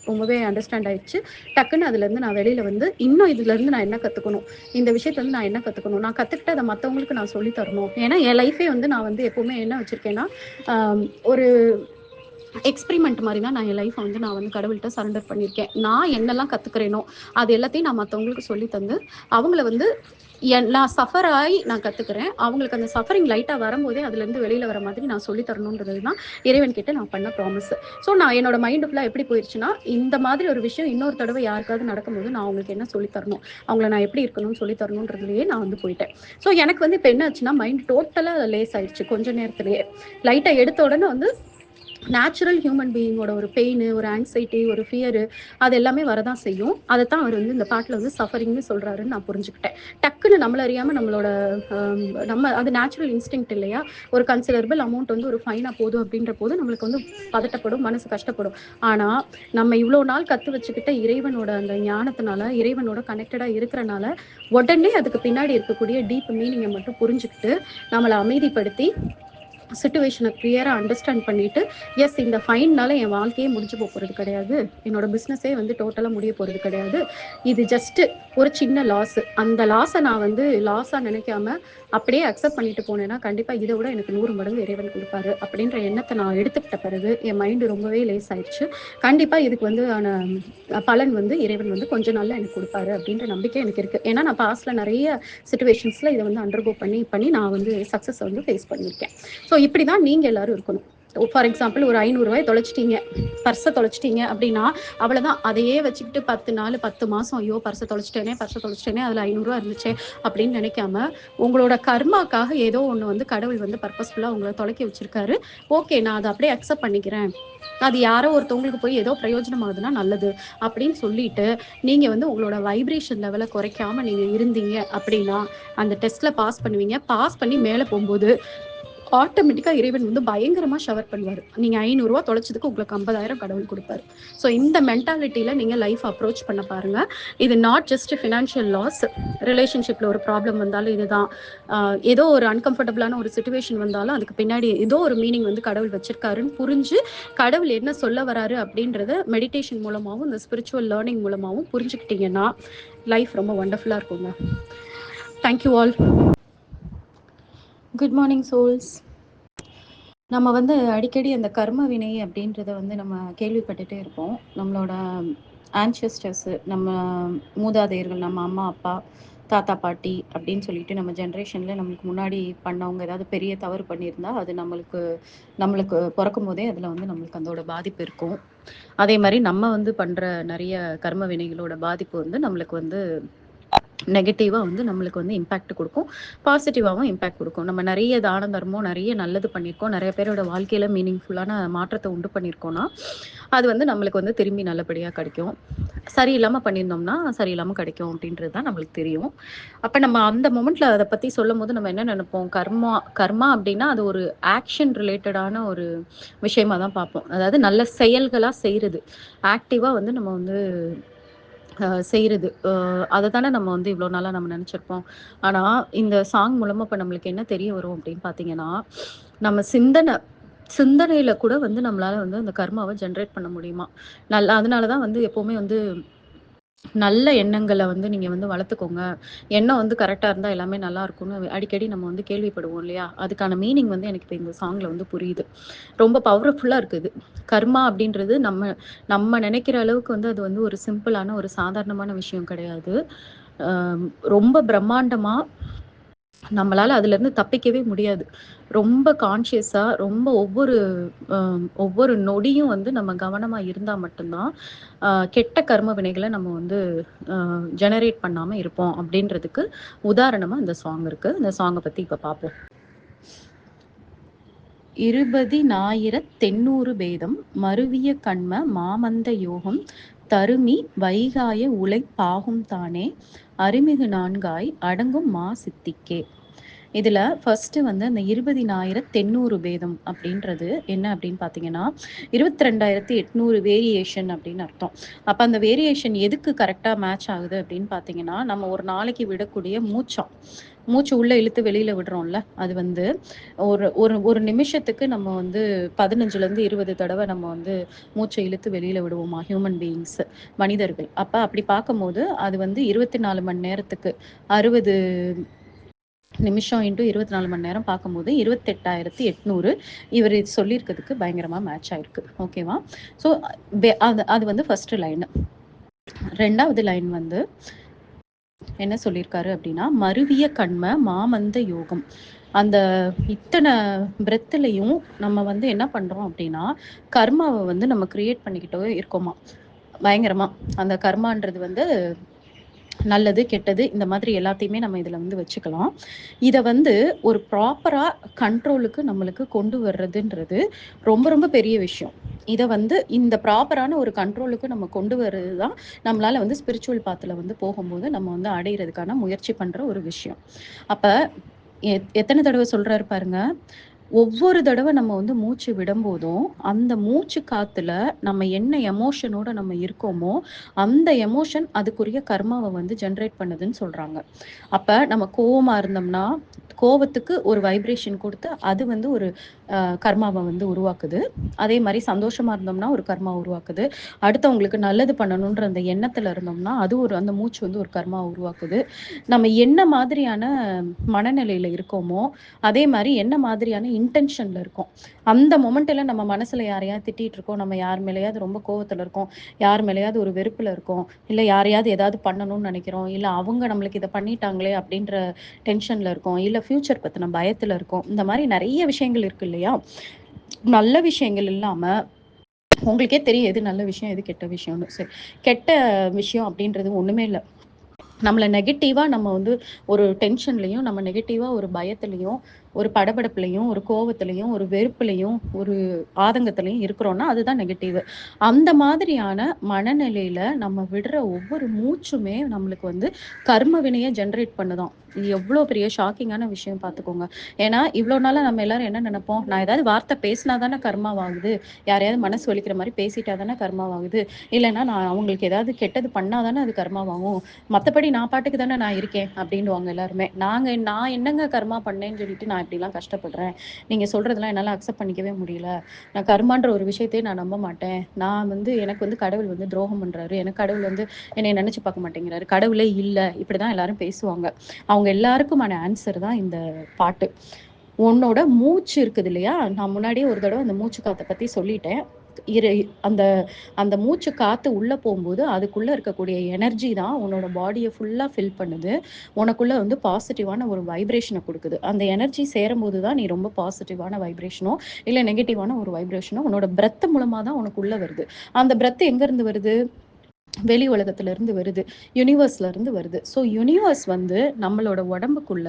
ரொம்பவே அண்டர்ஸ்டாண்ட் ஆயிடுச்சு. டக்குன்னு அதுலேருந்து நான் வெளியில வந்து, இன்னும் இதுலேருந்து நான் என்ன கத்துக்கணும்? இந்த விஷயத்துலருந்து நான் என்ன கத்துக்கணும்? நான் கத்துக்கிட்டு அத மத்தவங்களுக்கு நான் சொல்லி தரணும். ஏன்னா, என் லைஃபே வந்து நான் வந்து எப்பவுமே என்ன வச்சிருக்கேன்னா, அ ஒரு எக்ஸ்பெரிமெண்ட் மாரி தான் நான் என் லைஃப்ப வந்து நான் வந்து கடவுள்ட்ட சரண்டர் பண்ணியிருக்கேன். நான் என்னெல்லாம் கத்துக்கிறேனோ, அது எல்லாத்தையும் நான் மத்தவங்களுக்கு சொல்லி தந்து, அவங்கள வந்து நான் சஃபர் ஆயி நான் கத்துக்கிறேன். அவங்களுக்கு அந்த சஃபரிங் லைட்டா வரும்போதே அதுலேருந்து வெளியில வர மாதிரி நான் சொல்லி தரணுன்றது தான் இறைவன் கிட்ட நான் பண்ண ப்ராமிஸ். ஸோ நான் என்னோட மைண்ட் ஃபுல்லா எப்படி போயிருச்சுன்னா, இந்த மாதிரி ஒரு விஷயம் இன்னொரு தடவ யாருக்காவது நடக்கும்போது நான் அவங்களுக்கு என்ன சொல்லி தரணும்? அவங்கள நான் எப்படி இருக்கணும்னு சொல்லி தரணுன்றதுலயே நான் வந்து போயிட்டேன். ஸோ எனக்கு வந்து இப்ப என்ன ஆச்சுன்னா, மைண்ட் டோட்டலா லேஸ் ஆயிடுச்சு கொஞ்ச நேரத்திலேயே. லைட்டா எடுத்த உடனே வந்து நேச்சுரல் ஹியூமன் பீயிங்கோட ஒரு பெயின், ஒரு ஆங்ஸைட்டி, ஒரு ஃபியர் அது எல்லாமே வரதான் செய்யும். அதத்தான் அவர் வந்து இந்த பாட்டுல வந்து சஃபரிங்ன்னு சொல்றாருன்னு நான் புரிஞ்சுக்கிட்டேன். டக்குன்னு நம்மள அறியாம நம்மளோட அ நம்ம அது நேச்சுரல் இன்ஸ்டிங்க்ட் இல்லையா? ஒரு கன்சிடரபிள் அமௌண்ட் வந்து ஒரு ஃபைனா போதும் அப்படின்ற போது நம்மளுக்கு வந்து பதட்டப்படும், மனசு கஷ்டப்படும். ஆனா, நம்ம இவ்ளோ நாள் கத்து வச்சுக்கிட்ட இறைவனோட அந்த ஞானத்தினால, இறைவனோட கனெக்டடா இருக்கிறனால, உடனே அதுக்கு பின்னாடி இருக்கக்கூடிய டீப் மீனிங்க மட்டும் புரிஞ்சுகிட்டு, நம்மள அமைதிப்படுத்தி சிச்சுவேஷனை கிளியராக அண்டர்ஸ்டாண்ட் பண்ணிட்டு, எஸ் இந்த ஃபைன்னால என் வாழ்க்கையே முடிஞ்சு போகிறது கிடையாது, என்னோட பிஸ்னஸே வந்து டோட்டலாக முடிய போகிறது கிடையாது, இது ஜஸ்ட்டு ஒரு சின்ன லாஸு, அந்த லாஸை நான் வந்து லாஸாக நினைக்காம அப்படியே அக்செப்ட் பண்ணிட்டு போனேன்னா கண்டிப்பாக இதை விட எனக்கு 100 மடங்கு இறைவன் கொடுப்பாரு அப்படின்ற எண்ணத்தை நான் எடுத்துக்கிட்ட பிறகு என் மைண்டு ரொம்பவே லேஸ் ஆயிடுச்சு. கண்டிப்பாக இதுக்கு வந்து பலன் வந்து இறைவன் வந்து கொஞ்ச நாளில் எனக்கு கொடுப்பாரு அப்படின்ற நம்பிக்கை எனக்கு இருக்குது. ஏன்னா நான் பாஸ்டில் நிறைய சுச்சுவேஷன்ஸில் இதை வந்து அண்டர்கோ பண்ணி நான் வந்து சக்ஸஸ் வந்து ஃபேஸ் பண்ணியிருக்கேன். ஸோ இப்படி தான் நீங்கள் எல்லோரும் இருக்கணும். ஃபார் எக்ஸாம்பிள் ஒரு 500 ரூபாய் தொலைச்சிட்டீங்க, பர்ஸை தொலைச்சிட்டீங்க அப்படின்னா அவ்வளோதான். அதையே வச்சுக்கிட்டு 10 நாள் 10 மாதம் ஐயோ பர்ஸை தொலைச்சிட்டேனே அதில் 500 இருந்துச்சே அப்படின்னு நினைக்காம உங்களோட கர்மாக்காக ஏதோ ஒன்று வந்து கடவுள் வந்து பர்பஸ்ஃபுல்லாக உங்களை தொலைக்க வச்சிருக்காரு. ஓகே, நான் அதை அப்படியே அக்செப்ட் பண்ணிக்கிறேன், அது யாரோ ஒருத்தவங்களுக்கு போய் ஏதோ பிரயோஜனம் ஆகுதுன்னா நல்லது அப்படின்னு சொல்லிட்டு நீங்கள் வந்து உங்களோட வைப்ரேஷன் லெவலை குறைக்காமல் நீங்கள் இருந்தீங்க அப்படின்னா அந்த டெஸ்ட்டில் பாஸ் பண்ணுவீங்க. பாஸ் பண்ணி மேலே போகும்போது ஆட்டோமேட்டிக்காக இறைவன் வந்து பயங்கரமாக ஷவர் பண்ணுவார். நீங்கள் 500 ரூபா தொலைச்சதுக்கு உங்களுக்கு 50,000 கடவுள் கொடுப்பாரு. ஸோ இந்த மென்டாலிட்டியில் நீங்கள் லைஃப் அப்ரோச் பண்ண பாருங்கள். இது நாட் ஜஸ்ட் ஃபினான்ஷியல் லாஸ், ரிலேஷன்ஷிப்பில் ஒரு ப்ராப்ளம் வந்தாலும் இதுதான், ஏதோ ஒரு அன்கம்ஃபர்டபுளான ஒரு சுச்சுவேஷன் வந்தாலும் அதுக்கு பின்னாடி ஏதோ ஒரு மீனிங் வந்து கடவுள் வச்சிருக்காருன்னு புரிஞ்சு கடவுள் என்ன சொல்ல வராரு அப்படின்றத மெடிடேஷன் மூலமாகவும் இந்த ஸ்பிரிச்சுவல் லேர்னிங் மூலமாகவும் புரிஞ்சுக்கிட்டீங்கன்னா லைஃப் ரொம்ப ஒண்டர்ஃபுல்லாக இருக்குங்க. Thank you all. Good morning souls. நம்ம வந்து அடிக்கடி அந்த கர்ம வினை அப்படின்றத வந்து நம்ம கேள்விப்பட்டுட்டே இருப்போம். நம்மளோட ஆன்செஸ்டர்ஸு, நம்ம மூதாதையர்கள், நம்ம அம்மா அப்பா தாத்தா பாட்டி அப்படின்னு சொல்லிட்டு நம்ம ஜென்ரேஷனில் நம்மளுக்கு முன்னாடி பண்ணவங்க ஏதாவது பெரிய தவறு பண்ணியிருந்தா அது நம்மளுக்கு பிறக்கும் போதே அதில் வந்து நம்மளுக்கு அதோட பாதிப்பு இருக்கும். அதே மாதிரி நம்ம வந்து பண்ணுற நிறைய கர்ம வினைகளோட பாதிப்பு வந்து நம்மளுக்கு வந்து நெகட்டிவாக வந்து நம்மளுக்கு வந்து இம்பேக்ட் கொடுக்கும், பாசிட்டிவாகவும் இம்பேக்ட் கொடுக்கும். நம்ம நிறைய தான தர்மம் நிறைய நல்லது பண்ணியிருக்கோம், நிறைய பேரோட வாழ்க்கையில் மீனிங்ஃபுல்லான மாற்றத்தை உண்டு பண்ணியிருக்கோன்னா அது வந்து நம்மளுக்கு வந்து திரும்பி நல்லபடியாக கிடைக்கும். சரியில்லாமல் பண்ணியிருந்தோம்னா சரியில்லாமல் கிடைக்கும் அப்படின்றது தான் நம்மளுக்கு தெரியும். அப்போ நம்ம அந்த மொமெண்ட்டில் அதை பற்றி சொல்லும் போது நம்ம என்ன நினைப்போம், கர்மா அப்படின்னா அது ஒரு ஆக்ஷன் ரிலேட்டடான ஒரு விஷயமா தான் பார்ப்போம். அதாவது நல்ல செயல்களாக செய்கிறது, ஆக்டிவாக வந்து நம்ம வந்து செய்கிறது, அதை தானே நம்ம வந்து இவ்வளோ நாளாக நம்ம நினச்சிருப்போம். ஆனால் இந்த சாங் மூலமாக இப்போ நம்மளுக்கு என்ன தெரிய வரும் அப்படின்னு பார்த்தீங்கன்னா, நம்ம சிந்தனையில் கூட வந்து நம்மளால் வந்து அந்த கர்மாவை ஜென்ரேட் பண்ண முடியுமா. அதனால தான் வந்து எப்போவுமே வந்து நல்ல எண்ணங்களை வந்து நீங்கள் வந்து வளர்த்துக்கோங்க, எண்ணம் வந்து கரெக்டாக இருந்தால் எல்லாமே நல்லா இருக்கும்னு அடிக்கடி நம்ம வந்து கேள்விப்படுவோம் இல்லையா. அதுக்கான மீனிங் வந்து எனக்கு இப்போ இந்த சாங்கில் வந்து புரியுது. ரொம்ப பவர்ஃபுல்லாக இருக்குது. கர்மா அப்படின்றது நம்ம நினைக்கிற அளவுக்கு வந்து அது வந்து ஒரு சிம்பிளான ஒரு சாதாரணமான விஷயம் கிடையாது. ரொம்ப பிரம்மாண்டமாக நம்மளால் அதுலேருந்து தப்பிக்கவே முடியாது. ரொம்ப கான்ஷியஸாக ரொம்ப ஒவ்வொரு நொடியும் வந்து நம்ம கவனமாக இருந்தால் மட்டும்தான் கெட்ட கர்ம வினைகளை நம்ம வந்து ஜெனரேட் பண்ணாமல் இருப்போம் அப்படின்றதுக்கு உதாரணமாக இந்த சாங் இருக்குது. இந்த சாங்கை பற்றி இப்போ பார்ப்போம். 20,000 பேதம் மருவிய கண்ம மாமந்த யோகம் தருமி வைகாய உலை பாகும் தானே அருமிகு நான்காய் அடங்கும் மா சித்திக்கே. இதில் ஃபர்ஸ்ட் வந்து அந்த 20,800 பேதம் அப்படின்றது என்ன அப்படின்னு பார்த்தீங்கன்னா 22,800 வேரியேஷன் அப்படின்னு அர்த்தம். அப்போ அந்த வேரியேஷன் எதுக்கு கரெக்டாக மேட்ச் ஆகுது அப்படின்னு பார்த்தீங்கன்னா, நம்ம ஒரு நாளைக்கு விடக்கூடிய மூச்சு உள்ளே இழுத்து வெளியில் விடுறோம்ல, அது வந்து ஒரு ஒரு ஒரு நிமிஷத்துக்கு நம்ம வந்து 15லேருந்து 20 தடவை நம்ம வந்து மூச்சை இழுத்து வெளியில் விடுவோமா ஹியூமன் பீயிங்ஸ், மனிதர்கள். அப்போ அப்படி பார்க்கும்போது அது வந்து 24 மணி நேரத்துக்கு 60 நிமிஷம் இன்ட்டு 24 மணி நேரம் பார்க்கும்போது 28,800 இவர் சொல்லியிருக்கிறதுக்கு பயங்கரமாக மேட்ச் ஆயிருக்கு. ஓகேவா. ஸோ அது வந்து ஃபர்ஸ்ட் லைன். ரெண்டாவது லைன் வந்து என்ன சொல்லியிருக்காரு அப்படின்னா, மருவிய கண்ம மாமந்த யோகம். அந்த இத்தனை பிரெத்துலையும் நம்ம வந்து என்ன பண்ணுறோம் அப்படின்னா கர்மாவை வந்து நம்ம கிரியேட் பண்ணிக்கிட்டே இருக்கோமா பயங்கரமா. அந்த கர்மான்றது வந்து நல்லது கெட்டது இந்த மாதிரி எல்லாத்தையுமே நம்ம இதில் வந்து வச்சுக்கலாம். இதை வந்து ஒரு ப்ராப்பராக கண்ட்ரோலுக்கு நம்மளுக்கு கொண்டு வர்றதுன்றது ரொம்ப ரொம்ப பெரிய விஷயம். இதை வந்து இந்த ப்ராப்பரான ஒரு கண்ட்ரோலுக்கு நம்ம கொண்டு வர்றது தான் நம்மளால் வந்து ஸ்பிரிச்சுவல் பாத்தில் வந்து போகும்போது நம்ம வந்து அடையிறதுக்கான முயற்சி பண்ணுற ஒரு விஷயம். அப்போ எத்தனை தடவை சொல்கிறாரு பாருங்க, ஒவ்வொரு தடவை நம்ம வந்து மூச்சு விடும்போதும், அந்த மூச்சு காத்துல நம்ம என்ன எமோஷனோட நம்ம இருக்கோமோ, அந்த எமோஷன் அதுக்குரிய கர்மாவ வந்து ஜெனரேட் பண்ணுதுன்னு சொல்றாங்க. அப்ப நம்ம கோவமா இருந்தோம்னா, கோவத்துக்கு ஒரு வைப்ரேஷன் குடுத்து, அது வந்து ஒரு கர்மாவ வந்து உருவாக்குது. அதே மாரி சந்தோஷமா இருந்தோம்னா, ஒரு கர்மா உருவாக்குது. அடுத்தவங்களுக்கு நல்லது பண்ணணுன்ற அந்த எண்ணத்துல இருந்தோம்னா, அது ஒரு அந்த மூச்சு வந்து ஒரு கர்மாவ உருவாக்குது. நம்ம என்ன மாதிரியான மனநிலையில இருக்கோமோ, அதே மாரி என்ன மாதிரியான இன்டென்ஷன்ல இருக்கோம். அந்த மொமெண்ட்ல நம்ம மனசுல யாரையாவது திட்டிட்டு இருக்கோம், நம்ம யார் மேலயாவது ரொம்ப கோவத்துல இருக்கோம், யார் மேலயாவது ஒரு வெறுப்புல இருக்கோம், இல்ல யாரையாவது ஏதாவது பண்ணணும்னு நெனைக்கிறோம், இல்ல அவங்க நம்மளுக்கு இத பண்ணிட்டாங்களே அப்படின்ற டென்ஷன்ல இருக்கோம், இல்ல ஃபியூச்சர் பத்தின பயத்துல இருக்கோம். இந்த மாரி நெறைய விஷயங்கள் இருக்கு இல்லையா? நல்ல விஷயங்கள் இல்லாம உங்களுக்கே தெரியும் எது நல்ல விஷயம், எது கெட்ட விஷயம்னு. சரி. கெட்ட விஷயம் அப்படின்றது ஒண்ணுமே இல்ல. நம்மள நெகட்டிவா நம்ம வந்து ஒரு டென்ஷன்லயும், நம்ம நெகட்டிவா ஒரு பயத்திலயும், ஒரு படபடப்புலயும், ஒரு கோவத்திலயும், ஒரு வெறுப்புலயும், ஒரு ஆதங்கத்திலயும் இருக்கிறோம்னா, அதுதான் நெகட்டிவ். அந்த மாதிரியான மனநிலையில நம்ம விடுற ஒவ்வொரு மூச்சுமே நம்மளுக்கு வந்து கர்ம வினைய ஜெனரேட் பண்ணுதாம். இது எவ்ளோ பெரிய ஷாக்கிங்கான விஷயம் பார்த்துக்கோங்க. ஏன்னா, இவ்ளோ நாளா நம்ம எல்லாரும் என்ன நெனைப்போம், நான் ஏதாவது வார்த்தை பேசினா தானே கர்மாவாகுது. யாரையாவது மனசு வலிக்கிற மாரி பேசிட்டா தானே கர்மாவாகுது. இல்லன்னா நான் அவங்களுக்கு ஏதாவது கெட்டது பண்ணா தானே அது கர்மாவாகும். மத்தபடி நான் பாட்டுக்கு தானே நான் இருக்கேன் அப்படின்னுவாங்க எல்லாருமே. நான் என்னங்க கர்மா பண்ணேன்னு சொல்லிட்டு நான் இப்படிலாம் கஷ்டப்படுறேன். நீங்க சொல்றதெல்லாம் என்னால அக்செப்ட் பண்ணிக்கவே முடியல. நான் கர்மான்ற ஒரு விஷயத்தையே நான் நம்ப மாட்டேன். நான் வந்து எனக்கு வந்து கடவுள் வந்து துரோகம் பண்றாரு. எனக்கு கடவுள் வந்து என்னைய நெனச்சு பார்க்க மாட்டேங்கிறாரு. கடவுளே இல்ல. இப்படிதான் எல்லாரும் பேசுவாங்க. அவங்க எல்லாருக்குமான ஆன்சர் தான் இந்த பாட்டு. உன்னோட மூச்சு இருக்குது இல்லையா? நான் முன்னாடியே ஒரு தடவ அந்த மூச்சு காத்த பத்தி சொல்லிட்டேன். இரு அந்த அந்த மூச்சு காத்து உள்ள போம்போது, அதுக்குள்ள இருக்கக்கூடிய எனர்ஜி தான் உன்னோட பாடிய ஃபுல்லா ஃபில் பண்ணுது. உனக்குள்ள வந்து பாசிட்டிவான ஒரு வைப்ரேஷன குடுக்குது. அந்த எனர்ஜி சேரும்போது தான் நீ ரொம்ப பாசிட்டிவான வைப்ரேஷனோ, இல்ல நெகட்டிவான ஒரு வைப்ரேஷனோ உன்னோட பிரெத் மூலமா தான் உனக்கு உள்ள வருது. அந்த பிரெத் எங்கருந்து வருது? வெளி உலகத்துல இருந்து வருது. யுனிவர்ஸ்ல இருந்து வருது. ஸோ யுனிவர்ஸ் வந்து நம்மளோட உடம்புக்குள்ள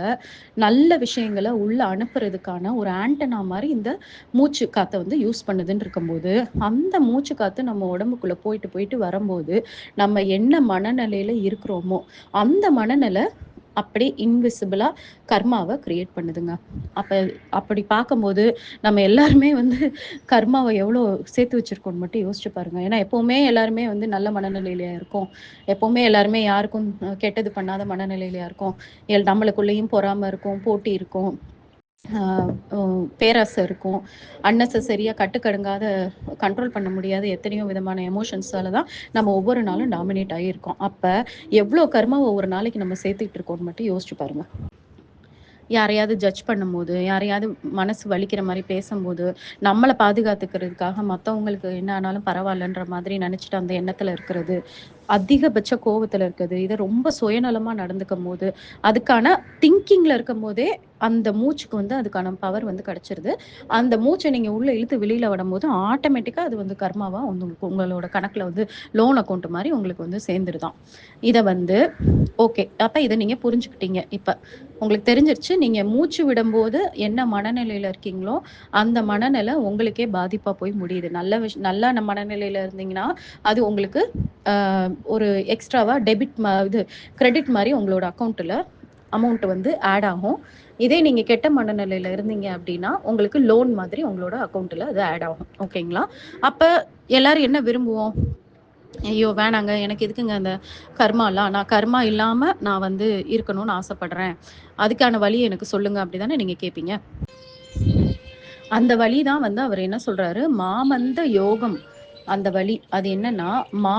நல்ல விஷயங்கள உள்ள அனுப்புறதுக்கான ஒரு ஆண்டனா மாரி இந்த மூச்சு காத்த வந்து யூஸ் பண்ணுதுன்னு இருக்கும்போது, அந்த மூச்சு காத்து நம்ம உடம்புக்குள்ள போயிட்டு, போயிட்டு வரும்போது, நம்ம என்ன மனநிலையில இருக்கிறோமோ, அந்த மனநிலை அப்படியே இன்விசிபிளா கர்மாவ கிரியேட் பண்ணுதுங்க. அப்ப அப்படி பார்க்கும்போது, நம்ம எல்லாருமே வந்து கர்மாவ எவ்வளோ சேர்த்து வச்சிருக்கோம்னு மட்டும் யோசிச்சு பாருங்க. ஏன்னா எப்பவுமே எல்லாருமே வந்து நல்ல மனநிலையிலயா இருக்கோம். எப்பவுமே எல்லாருமே யாருக்கும் கெட்டது பண்ணாத மனநிலையிலயா இருக்கோம். நம்மளுக்குள்ளேயும் பொறாம இருக்கும், போட்டி இருக்கும். ஆ பேராசை இருக்கும். அன்னெசசரியா கட்டுக்கடங்காத கண்ட்ரோல் பண்ண முடியாத எத்தனையோ விதமான எமோஷன்ஸால தான் நம்ம ஒவ்வொரு நாளும் டாமினேட் ஆகியிருக்கோம். அப்ப எவ்ளோ கர்மாவ ஒரு நாளைக்கு நம்ம சேர்த்துக்கிட்டு இருக்கோம்னு மட்டும் யோசிச்சு பாருங்க. யாரையாவது ஜட்ஜ் பண்ணும்போது, யாரையாவது மனசு வலிக்கிற மாரி பேசம்போது, நம்மள பாதுகாத்துக்கிறதுக்காக மத்தவங்களுக்கு என்ன ஆனாலும் பரவாயில்லன்ற மாதிரி நெனச்சுட்டு அந்த எண்ணத்துல இருக்கிறது. அதிகபட்ச கோவத்துல இருக்குது. இத ரொம்ப சுயநலமா நடந்துக்கும்போது, அதுக்கான திங்கிங்ல இருக்கும்போதே, அந்த மூச்சுக்கு வந்து அதுக்கான பவர் வந்து கிடைச்சிருது. அந்த மூச்ச நீங்க உள்ள இழுத்து வெளியில விடும்போது, ஆட்டோமேட்டிக்கா அது வந்து கர்மாவா உங்களுக்கு உங்களோட கணக்குல வந்து லோன் அக்கவுண்ட் மாரி உங்களுக்கு வந்து சேர்ந்துருதாம். இத வந்து ஓகே. அப்ப இத நீங்க புரிஞ்சுக்கிட்டீங்க இப்ப. உங்களுக்கு தெரிஞ்சிருச்சு. நீங்க மூச்சு விடும்போது என்ன மனநிலையில இருக்கீங்களோ, அந்த மனநிலை உங்களுக்கே பாதிப்பா போய் முடியுது. நல்ல மனநிலையில இருந்தீங்கன்னா, அது உங்களுக்கு அ ஒரு எக்ஸ்ட்ராவா டெபிட் இது கிரெடிட் மாரி உங்களோட அக்கவுண்ட்ல அமௌண்ட் வந்து ஆட் ஆகும். இதே நீங்க கெட்ட மனநிலையில இருந்தீங்க அப்டின்னா, உங்களுக்கு லோன் மாதிரி உங்களோட அக்கவுண்ட்ல அது ஆட் ஆகும். ஓகேங்களா? அப்ப எல்லாரும் என்ன விரும்புவோம்? ஐயோ! வேணாங்க. எனக்கு எதுக்குங்க அந்த கர்மாலாம்? நான் கர்மா இல்லாம நான் வந்து இருக்கணும்னு ஆசைப்படுறேன். அதுக்கான வழிய எனக்கு சொல்லுங்க அப்டி தானே நீங்க கேட்பீங்க? அந்த வழி தான் வந்து அவர் என்ன சொல்றாரு, மாமந்த யோகம். அந்த வழி. அது என்னன்னா,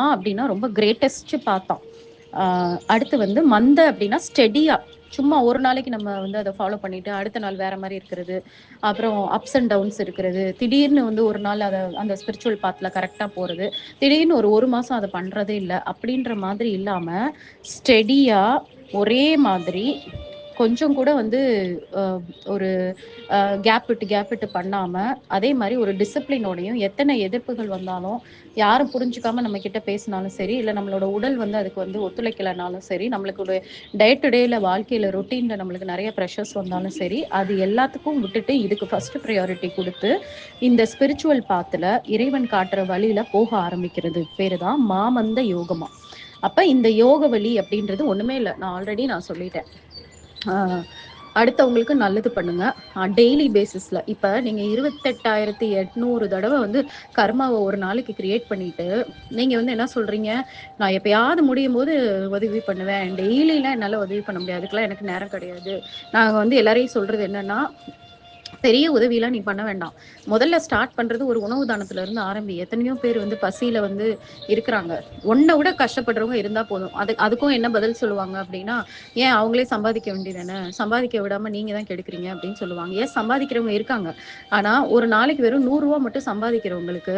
அப்டின்னா ரொம்ப கிரேட்டஸ்ட் பாத்தாம். அடுத்து வந்து மந்த அப்டின்னா ஸ்டெடியா. சும்மா ஒரு நாளைக்கு நம்ம வந்து அத ஃபாலோ பண்ணிட்டு, அடுத்த நாள் வேற மாரி இருக்கிறது. அப்புறம் அப்ஸ் அண்ட் டவுன்ஸ் இருக்கிறது. திடீர்னு வந்து ஒரு நாள் அந்த ஸ்பிரிச்சுவல் பாத்ல கரெக்ட்டா போறது. திடீர்னு ஒரு 1 மாசம் அத பண்றதே இல்ல. அப்டின்ற மாதிரி இல்லாம, ஸ்டெடியா ஒரே மாதிரி கொஞ்சம் கூட வந்து அ ஒரு கேப் விட்டு பண்ணாம, அதே மாரி ஒரு டிசிப்ளினோடையும் எத்தன எதிர்ப்புகள் வந்தாலும், யாரும் புரிஞ்சுக்காம நம்ம கிட்ட பேசினாலும் சரி, இல்ல நம்மளோட உடல் வந்து அதுக்கு வந்து ஒத்துழைக்கலனாலும் சரி, நம்மளுக்கு ஒரு டே டு டேல வாழ்க்கையில ரொட்டீன்ல நம்மளுக்கு நெறைய பிரஷர்ஸ் வந்தாலும் சரி, அது எல்லாத்துக்கும் விட்டுட்டு இதுக்கு ஃபர்ஸ்ட் பிரையாரிட்டி குடுத்து, இந்த ஸ்பிரிச்சுவல் பாத்ல இறைவன் காட்டுற வழியில போக ஆரம்பிக்கிறது பேரு தான் மாமந்த யோகமா. அப்ப இந்த யோக வழி அப்படின்றது ஒண்ணுமே இல்ல. நான் ஆல்ரெடி சொல்லிட்டேன். ஆ அடுத்தவங்களுக்கு நல்லது பண்ணுங்க. டெய்லி பேசிஸ்ல இப்ப நீங்க 28,800 தடவை வந்து கர்மாவை ஒரு நாளைக்கு கிரியேட் பண்ணிட்டு நீங்க வந்து என்ன சொல்றீங்க, நான் எப்பயாவது முடியும் போது உதவி பண்ணுவேன், டெய்லிலாம் என்னால உதவி பண்ண முடியாது, அதுக்கெல்லாம் எனக்கு நேரம் கிடையாது. நாங்க வந்து எல்லாரையும் சொல்றது என்னன்னா, பெரிய உதவிலாம் நீ பண்ண வேண்டாம். முதல்ல ஸ்டார்ட் பண்றது ஒரு உணவு தானத்துல இருந்து ஆரம்பி. எத்தனையோ பேர் வந்து பசியில வந்து இருக்கிறாங்க. உன்ன விட கஷ்டப்படுறவங்க இருந்தா போதும். அதுக்கும் என்ன பதில் சொல்லுவாங்க அப்படின்னா, "ஏன் அவங்களே சம்பாதிக்க வேண்டியதானே? சம்பாதிக்க விடாம நீங்க தான் கெடுக்குறீங்க" அப்படின்னு சொல்லுவாங்க. ஏன் சம்பாதிக்கிறவங்க இருக்காங்க. ஆனா, ஒரு நாளைக்கு வெறும் ரூ. 100 மட்டும் சம்பாதிக்கிறவங்களுக்கு,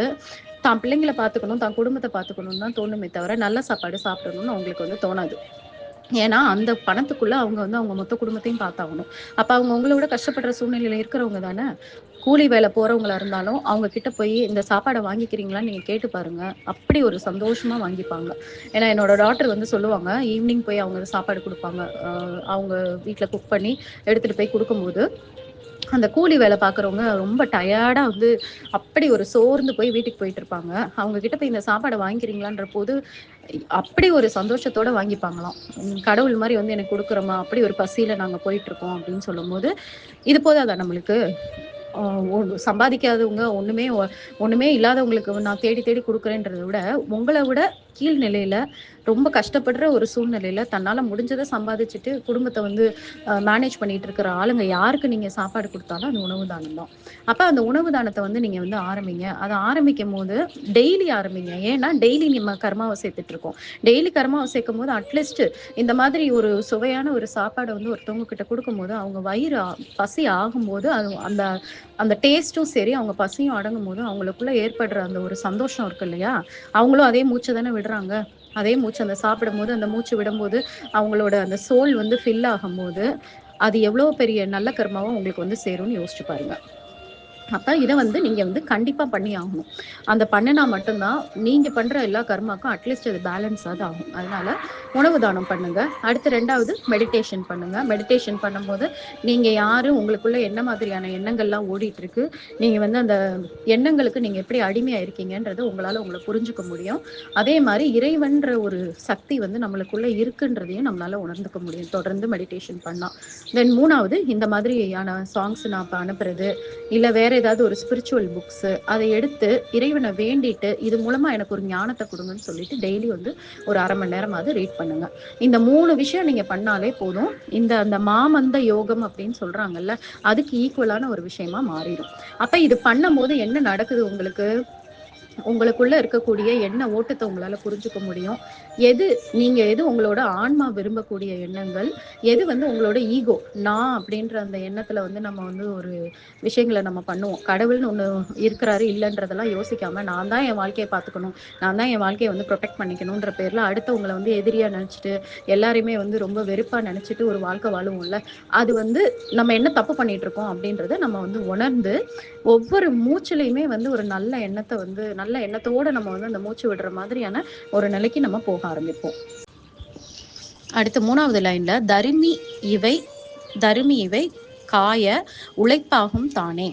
தான் பிள்ளைங்கள பார்த்துக்கணும், தான் குடும்பத்த பார்த்துக்கணும்னு தான் தோணுமே தவிர, நல்ல சாப்பாடு சாப்பிடணும்னு அவங்களுக்கு வந்து தோணாது. ஏன்னா, அந்த பணத்துக்குள்ள அவங்க வந்து அவங்க மொத்த குடும்பத்தையும் பார்த்தாகணும். அப்ப அவங்க உங்கள விட கஷ்டப்படுற சூழ்நிலையில இருக்கிறவங்க தானே! கூலி வேலை போறவங்களா இருந்தாலும், அவங்க கிட்ட போய் இந்த சாப்பாட வாங்கிக்கிறீங்களான்னு நீங்க கேட்டு பாருங்க. அப்படி ஒரு சந்தோஷமா வாங்கிப்பாங்க. ஏன்னா என்னோட டாட்டர் வந்து சொல்லுவாங்க, ஈவ்னிங் போய் அவங்க சாப்பாடு குடுப்பாங்க. அவங்க வீட்ல குக் பண்ணி எடுத்துட்டு போய் குடுக்கும்போது, அந்த கூலி வேலை பார்க்குறவங்க ரொம்ப டயர்டா வந்து அப்படி ஒரு சோர்ந்து போய் வீட்டுக்கு போயிட்டுருப்பாங்க. அவங்க கிட்ட போய் இந்த சாப்பாட வாங்கிக்கிறீங்களான்ற போது, அப்படி ஒரு சந்தோஷத்தோட வாங்கிப்பாங்களாம். கடவுள் மாரி வந்து எனக்கு குடுக்குறம்மா, அப்படி ஒரு பசியில நாங்க போயிட்டுருக்கோம் அப்படின்னு சொல்லும்போது, இது போதாதா நம்மளுக்கு? அ ஒ சம்பாதிக்காதவங்க ஒண்ணுமே இல்லாதவங்களுக்கு நான் தேடி தேடி குடுக்குறேன்றத விட, உங்கள விட கீழ் நிலையில, ரொம்ப கஷ்டப்படுற ஒரு சூழ்நிலையில தன்னால முடிஞ்சத சம்பாதிச்சுட்டு குடும்பத்த வந்து மேனேஜ் பண்ணிட்டு இருக்கிற ஆளுங்க யாருக்கு நீங்க சாப்பாடு குடுத்தாலும் அது உணவு தானம் தான். அப்ப அந்த உணவு தானத்த வந்து நீங்க வந்து ஆரம்பிங்க. அத ஆரம்பிக்கும்போது டெய்லி ஆரம்பிங்க. ஏன்னா டெய்லி நம்ம கர்மாவ சேர்த்துட்டு இருக்கோம். டெய்லி கர்மாவ சேர்க்கும்போது அட்லீஸ்ட் இந்த மாதிரி ஒரு சுவையான ஒரு சாப்பாட வந்து ஒருத்தவங்க கிட்ட குடுக்கும்போது, அவங்க வயிறு பசி ஆகும்போது, அது அந்த அந்த டேஸ்ட்டும் சரி, அவங்க பசியும் அடங்கும்போது, அவங்களுக்குள்ள ஏற்படுற அந்த ஒரு சந்தோஷம் இருக்கு இல்லையா? அவங்களும் அதே மூச்ச தானே விடுறாங்க. அதே மூச்சு அந்த சாப்பிடும்போது, அந்த மூச்சு விடும்போது, அவங்களோட அந்த சோல் வந்து ஃபில் ஆகும்போது, அது எவ்வளோ பெரிய நல்ல கர்மாவா உங்களுக்கு வந்து சேரும்னு யோசிச்சு பாருங்க. அப்ப இத வந்து நீங்க வந்து கண்டிப்பா பண்ணி ஆகணும். அந்த பண்ணுனா மட்டும் தான், நீங்க பண்ற எல்லா கர்மாக்கும் அட்லீஸ்ட் அது பேலன்ஸாவது ஆகும். அதனால உணவு தானம் பண்ணுங்க. அடுத்து 2வது மெடிடேஷன் பண்ணுங்க. மெடிடேஷன் பண்ணும்போது, நீங்க யாரு? உங்களுக்குள்ள என்ன மாதிரியான எண்ணங்கள்லாம் ஓடிட்டுருக்கு? நீங்க வந்து அந்த எண்ணங்களுக்கு நீங்க எப்படி அடிமையா இருக்கீங்கன்றத உங்களால உங்கள புரிஞ்சுக்க முடியும். அதே மாரி இறைவன்ற ஒரு சக்தி வந்து நம்மளுக்குள்ள இருக்குன்றதையும் நம்மளால உணர்ந்துக்க முடியும். தொடர்ந்து மெடிடேஷன் பண்ணா. தென் 3வது இந்த மாதிரியான சாங்ஸ் நான் இப்ப அனுப்புறது, இல்ல வேற ஏதாவது ஒரு ஸ்பிரிச்சுவல் புக்ஸு அத எடுத்து இறைவன வேண்டிட்டு, இது மூலமா எனக்கு ஒரு ஞானத்த குடுங்கன்னு சொல்லிட்டு டெய்லி வந்து ஒரு 1/2 மணி நேரமாவது ரீட் பண்ணுங்க. இந்த 3 விஷயம் நீங்க பண்ணாலே போதும். அந்த மாமந்த யோகம் அப்படின்னு சொல்றாங்கல்ல, அதுக்கு ஈக்குவலான ஒரு விஷயமா மாறிரும். அப்ப இது பண்ணும்போது என்ன நடக்குது உங்களுக்கு? உங்களுக்குள்ள இருக்கக்கூடிய எண்ண ஓட்டத்த உங்களால புரிஞ்சுக்க முடியும். எது உங்களோட ஆன்மா விரும்பக்கூடிய எண்ணங்கள், எது வந்து உங்களோட ஈகோ, நான் அப்படின்ற அந்த எண்ணத்துல வந்து நம்ம வந்து ஒரு விஷயங்கள நம்ம பண்ணுவோம். கடவுள்னு ஒண்ணு இருக்கிறாரு, இல்லன்றதெல்லாம் யோசிக்காம, நான் தான் என் வாழ்க்கைய பார்த்துக்கணும். நான் தான் என் வாழ்க்கைய வந்து புரொடெக்ட் பண்ணிக்கணுன்ற பேர்ல அடுத்தவங்கள வந்து எதிரியா நெனச்சுட்டு, எல்லாரையுமே வந்து ரொம்ப வெறுப்பா நெனச்சுட்டு ஒரு வாழ்க்கை வாழுவோம்ல. அது வந்து நம்ம என்ன தப்பு பண்ணிட்டு இருக்கோம் அப்படின்றத நம்ம வந்து உணர்ந்து, ஒவ்வொரு மூச்சுலயுமே வந்து ஒரு நல்ல எண்ணத்தோட நம்ம வந்து அந்த மூச்சு விடுற மாதிரியான ஒரு நிலைக்கு நம்ம போக ஆரம்பிப்போம். அடுத்து 3வது லைன்ல தருமி இவை காய உழைப்பாகும் தானே.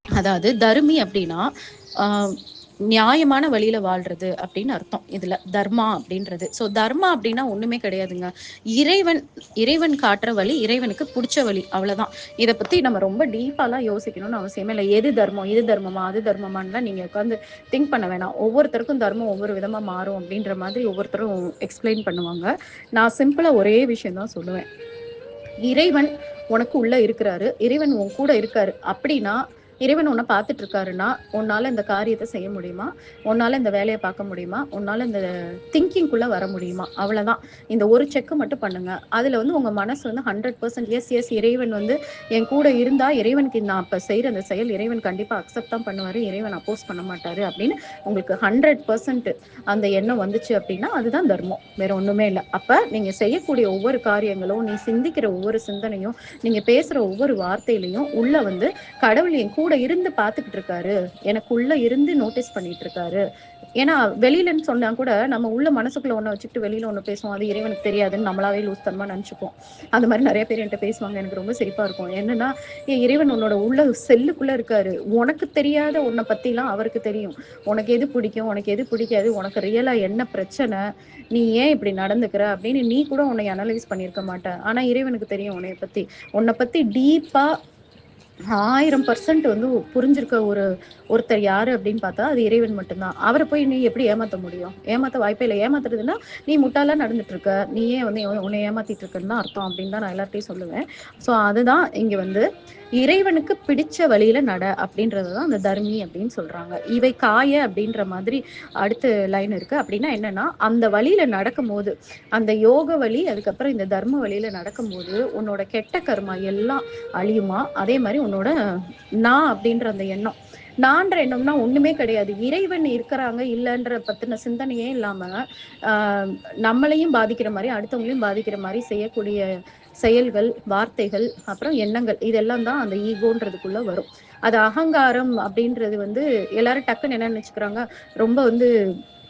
அதாவது தருமி அப்படின்னா நியாயமான வழியில வாழ்றது அப்படின்னு அர்த்தம் இதுல தர்மா அப்படின்றது. ஸோ தர்மா அப்படின்னா ஒண்ணுமே கிடையாதுங்க. இறைவன் இறைவன் காட்டுற வழி, இறைவனுக்கு புடிச்ச வழி, அவ்வளவுதான். இத பத்தி நம்ம ரொம்ப டீப்பாலாம் யோசிக்கணும்னு அவசியமே இல்ல. எது தர்மம், இது தர்மமா, அது தர்மமான்னுலாம் நீங்க உட்காந்து திங்க் பண்ண வேணாம். ஒவ்வொருத்தருக்கும் தர்மம் ஒவ்வொரு விதமா மாறும் அப்படின்ற மாதிரி ஒவ்வொருத்தரும் எக்ஸ்பிளைன் பண்ணுவாங்க. நான் சிம்பிளா ஒரே விஷயம் தான் சொல்லுவேன். இறைவன் உனக்கு உள்ள இருக்கிறாரு. இறைவன் உன் கூட இருக்காரு. அப்படின்னா, இறைவன் உன்ன பார்த்துட்டு இருக்காருன்னா, உன்னால இந்த காரியத்த செய்ய முடியுமா? உன்னால இந்த வேலைய பார்க்க முடியுமா? உன்னால இந்த திங்கிங்குள்ள வர முடியுமா? அவ்வளதான். இந்த ஒரு செக் மட்டும் பண்ணுங்க. அதுல வந்து உங்க மனசு வந்து 100% எஸ் இறைவன் வந்து என் கூட இருந்தா, இறைவனுக்கு நான் அப்ப செய்ற அந்த செயல் இறைவன் கண்டிப்பா அக்செப்ட் தான் பண்ணுவாரு. இறைவன் அப்போஸ் பண்ண மாட்டாரு அப்படின்னு உங்களுக்கு 100% அந்த எண்ணம் வந்துச்சு அப்படின்னா, அதுதான் தர்மம். வேற ஒண்ணுமே இல்ல. அப்ப நீங்க செய்யக்கூடிய ஒவ்வொரு காரியங்களும், நீ சிந்திக்கிற ஒவ்வொரு சிந்தனையும், நீங்க பேசுற ஒவ்வொரு வார்த்தையிலயும் உள்ள வந்து கடவுள் என் கூட இருந்து பார்த்துக்கிட்டு இருக்காரு, எனக்குள்ள இருந்து நோட்டீஸ் பண்ணிட்டு இருக்காரு. ஏன்னா வெளியிலன்னு சொன்னா கூட நம்ம உள்ள மனசுக்குள்ள ஒண்ண வச்சுக்கிட்டு வெளியில ஒண்ணு பேசுவோம். அது இறைவனுக்கு தெரியாதுன்னு நம்மளாவே லூஸ் தனமா நினைச்சுப்போம். அந்த மாதிரி நிறைய பேர் என்கிட்ட பேசுவாங்க. எனக்கு ரொம்ப சிரிப்பா இருக்கும். என்னன்னா, இறைவன் உன்னோட உள்ள செல்லுக்குள்ள இருக்காரு. உனக்கு தெரியாத உன்னை பத்திலாம் அவருக்கு தெரியும். உனக்கு எது பிடிக்கும், உனக்கு எது பிடிக்காது, உனக்கு ரியலா என்ன பிரச்சனை, நீ ஏன் இப்படி நடந்துக்கிற அப்படின்னு நீ கூட உன்னை அனலைஸ் பண்ணியிருக்க மாட்ட. ஆனா இறைவனுக்கு தெரியும் உன்னை பத்தி டீப்பா 1000% வந்து புரிஞ்சிருக்க ஒருத்தர் யாரு அப்படின்னு பார்த்தா அது இறைவன் மட்டும்தான். அவரை போய் நீ எப்படி ஏமாத்த முடியும்? ஏமாத்த வாய்ப்பே இல்லை. ஏமாத்துறதுன்னா நீ முட்டாளா நடந்துட்டு இருக்க, நீ ஏன் வந்து உன்னை ஏமாத்திட்டு இருக்கன்னு தான் அர்த்தம் அப்படின்னு தான் நான் எல்லார்ட்டையும் சொல்லுவேன். ஸோ அதுதான் இங்க வந்து இறைவனுக்கு பிடிச்ச வழியில நட அப்படின்றதுதான் அந்த தர்மி அப்படின்னு சொல்றாங்க. இவை காய அப்படின்ற மாதிரி அடுத்த லைன் இருக்கு. அப்படின்னா என்னன்னா, அந்த வழியில நடக்கும் போது, அந்த யோக வழி அதுக்கப்புறம் இந்த தர்ம வழியில நடக்கும்போது உன்னோட கெட்ட கர்மா எல்லாம் அழியுமா. அதே மாதிரி உன்னோட நான் அப்படின்ற அந்த எண்ணம், நான்ற எண்ணம்னா ஒண்ணுமே கிடையாது. இறைவன் இருக்கிறாங்க இல்லைன்ற பத்தின சிந்தனையே இல்லாம நம்மளையும் பாதிக்கிற மாதிரி அடுத்தவங்களையும் பாதிக்கிற மாதிரி செய்யக்கூடிய செயல்கள், வார்த்தைகள், அப்புறம் எண்ணங்கள், இதெல்லாம் தான் அந்த ஈகோன்றதுக்குள்ள வரும். அது அகங்காரம் அப்படின்றது வந்து எல்லாரும் டக்குன்னு என்ன நினைச்சுக்கிறாங்க, ரொம்ப வந்து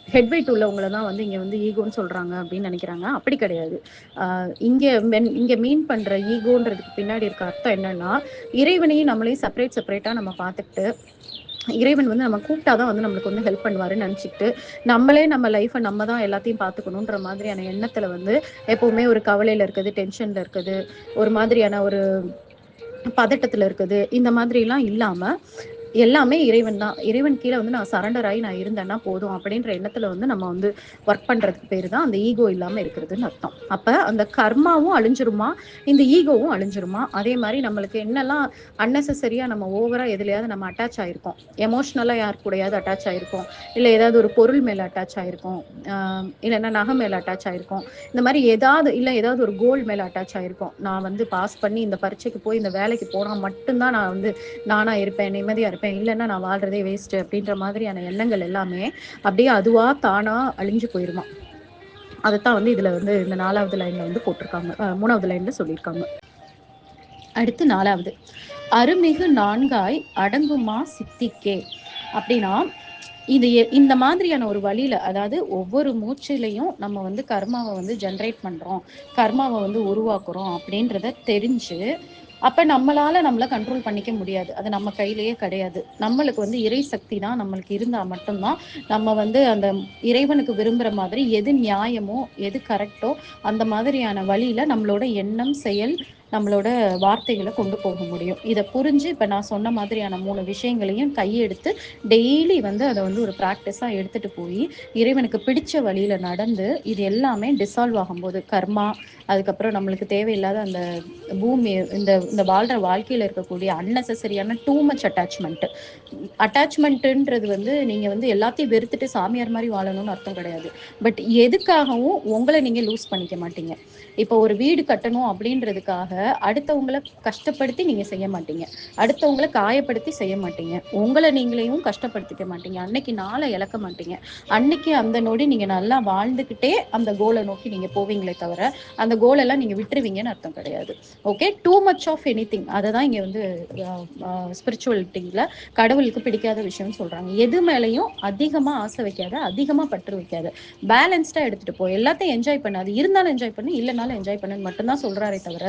ஹெட்வெயிட் உள்ளவங்களை தான் வந்து இங்க வந்து ஈகோன்னு சொல்றாங்க அப்படின்னு நினைக்கிறாங்க. அப்படி கிடையாது. இங்க மீன் பண்ற ஈகோன்றதுக்கு பின்னாடி இருக்க அர்த்தம் என்னன்னா, இறைவனையும் நம்மளையும் செப்பரேட்டா நம்ம பார்த்துக்கிட்டு, இறைவன் வந்து நம்ம கூப்பிட்டாதான் வந்து நம்மளுக்கு வந்து ஹெல்ப் பண்ணுவாருன்னு நினைச்சிட்டு, நம்மளே நம்ம லைஃபை நம்ம தான் எல்லாத்தையும் பார்த்துக்கணுன்ற மாதிரியான எண்ணத்துல வந்து எப்பவுமே ஒரு கவலையில இருக்குது, டென்ஷன்ல இருக்குது, ஒரு மாதிரியான ஒரு பதட்டத்துல இருக்குது, இந்த மாதிரி எல்லாம் இல்லாம எல்லாமே இறைவன் தான். இறைவன் கீழே வந்து நான் சரண்டர் ஆகி நான் இருந்தேன்னா போதும் அப்படின்ற எண்ணத்துல வந்து நம்ம வந்து ஒர்க் பண்றதுக்கு பேரு தான் அந்த ஈகோ இல்லாம இருக்கிறதுன்னு அர்த்தம். அப்ப அந்த கர்மாவும் அழிஞ்சிருமா, இந்த ஈகோவும் அழிஞ்சிருமா. அதே மாதிரி நம்மளுக்கு என்னெல்லாம் அன்னெசரியா நம்ம ஓவரா எதுலையாவது நம்ம அட்டாச் ஆயிருக்கோம், எமோஷனலா யார் கூடயாவது அட்டாச் ஆயிருக்கோம், இல்ல ஏதாவது ஒரு பொருள் மேல அட்டாச் ஆயிருக்கோம், இல்லைன்னா நகை மேல அட்டாச் ஆயிருக்கோம், இந்த மாதிரி ஏதாவது ஒரு கோல் மேல அட்டாச் ஆயிருக்கோம். நான் வந்து பாஸ் பண்ணி இந்த பரீட்சைக்கு போய் இந்த வேலைக்கு போனா மட்டும்தான் நான் வந்து நானா இருப்பேன், நிம்மதியா இருப்பேன், இல்லைன்னா நான் வாழ்றதே வேஸ்ட் அப்படின்ற மாதிரியான எண்ணங்கள் எல்லாமே அப்படியே அதுவா தானா அழிஞ்சு போயிருமா. அதைத்தான் வந்து இதுல வந்து இந்த 4வது லைன்ல வந்து போட்டிருக்காங்க, 3வது லைன்ல சொல்லியிருக்காங்க. அடுத்து 4வது, அருமிகு நான்காய் அடங்குமா சித்திக்கே. அப்படின்னா இது இந்த மாதிரியான ஒரு வழியில, அதாவது ஒவ்வொரு மூச்சிலையும் நம்ம வந்து கர்மாவை வந்து ஜென்ரேட் பண்றோம், கர்மாவை வந்து உருவாக்குறோம் அப்படின்றத தெரிஞ்சு, அப்ப நம்மள கண்ட்ரோல் பண்ணிக்க முடியாது. அது நம்ம கையிலேயே கிடையாது. நம்மளுக்கு வந்து இறை சக்தி தான் நம்மளுக்கு இருந்தா மட்டும்தான் நம்ம வந்து அந்த இறைவனுக்கு விரும்புற மாதிரி எது நியாயமோ எது கரெக்டோ அந்த மாதிரியான வழியில நம்மளோட எண்ணம், செயல், நம்மளோட வார்த்தைகளை கொண்டு போக முடியும். இதை புரிஞ்சு இப்ப நான் சொன்ன மாதிரியான 3 விஷயங்களையும் கையெடுத்து டெய்லி வந்து அதை வந்து ஒரு ப்ராக்டிஸா எடுத்துட்டு போய் இறைவனுக்கு பிடிச்ச வழியில நடந்து, இது எல்லாமே டிசால்வ் ஆகும்போது கர்மா, அதுக்கப்புறம் நம்மளுக்கு தேவையில்லாத அந்த பூமி, இந்த இந்த வாழ்ற வாழ்க்கையில இருக்கக்கூடிய அன்னெசரியான டூ மச் அட்டாச்மெண்ட்ன்றது வந்து நீங்க வந்து எல்லாத்தையும் வெறுத்துட்டு சாமியார் மாதிரி வாழணும்னு அர்த்தம் கிடையாது. பட் எதுக்காகவும் உங்களை நீங்க லூஸ் பண்ணிக்க மாட்டீங்க. இப்போ ஒரு வீடு கட்டணும் அப்படின்றதுக்காக அடுத்தவங்களை கஷ்டப்படுத்தி நீங்க செய்ய மாட்டீங்க, அடுத்தவங்களை காயப்படுத்தி செய்ய மாட்டீங்க, உங்களை நீங்களையும் கஷ்டப்படுத்திக்க மாட்டீங்க, அன்னைக்கு நாளை இழக்க மாட்டீங்க, அன்னைக்கு அந்த நொடி நீங்க நல்லா வாழ்ந்துகிட்டே அந்த கோலை நோக்கி நீங்க போவீங்களே தவிர அந்த கோல் எல்லாம் நீங்க விட்டுருவீங்கன்னு அர்த்தம் கிடையாது. Okay, too much of anything, அததான் இங்க வந்து ஸ்பிரிச்சுவலிட்டியில கடவுளுக்கு பிடிக்காத விஷயம்னு சொல்றாங்க. எது மேலையும் அதிகமா ஆசை வைக்காத, அதிகமா பற்று வைக்காத, பேலன்ஸ்டா எடுத்துட்டு போ, எல்லாத்தையும் என்ஜாய் பண்ணு, அது இருந்தாலும் என்ஜாய் பண்ணு, இல்லைனாலும் என்ஜாய் பண்ணுன்னு மட்டும்தான் சொல்றாரே தவிர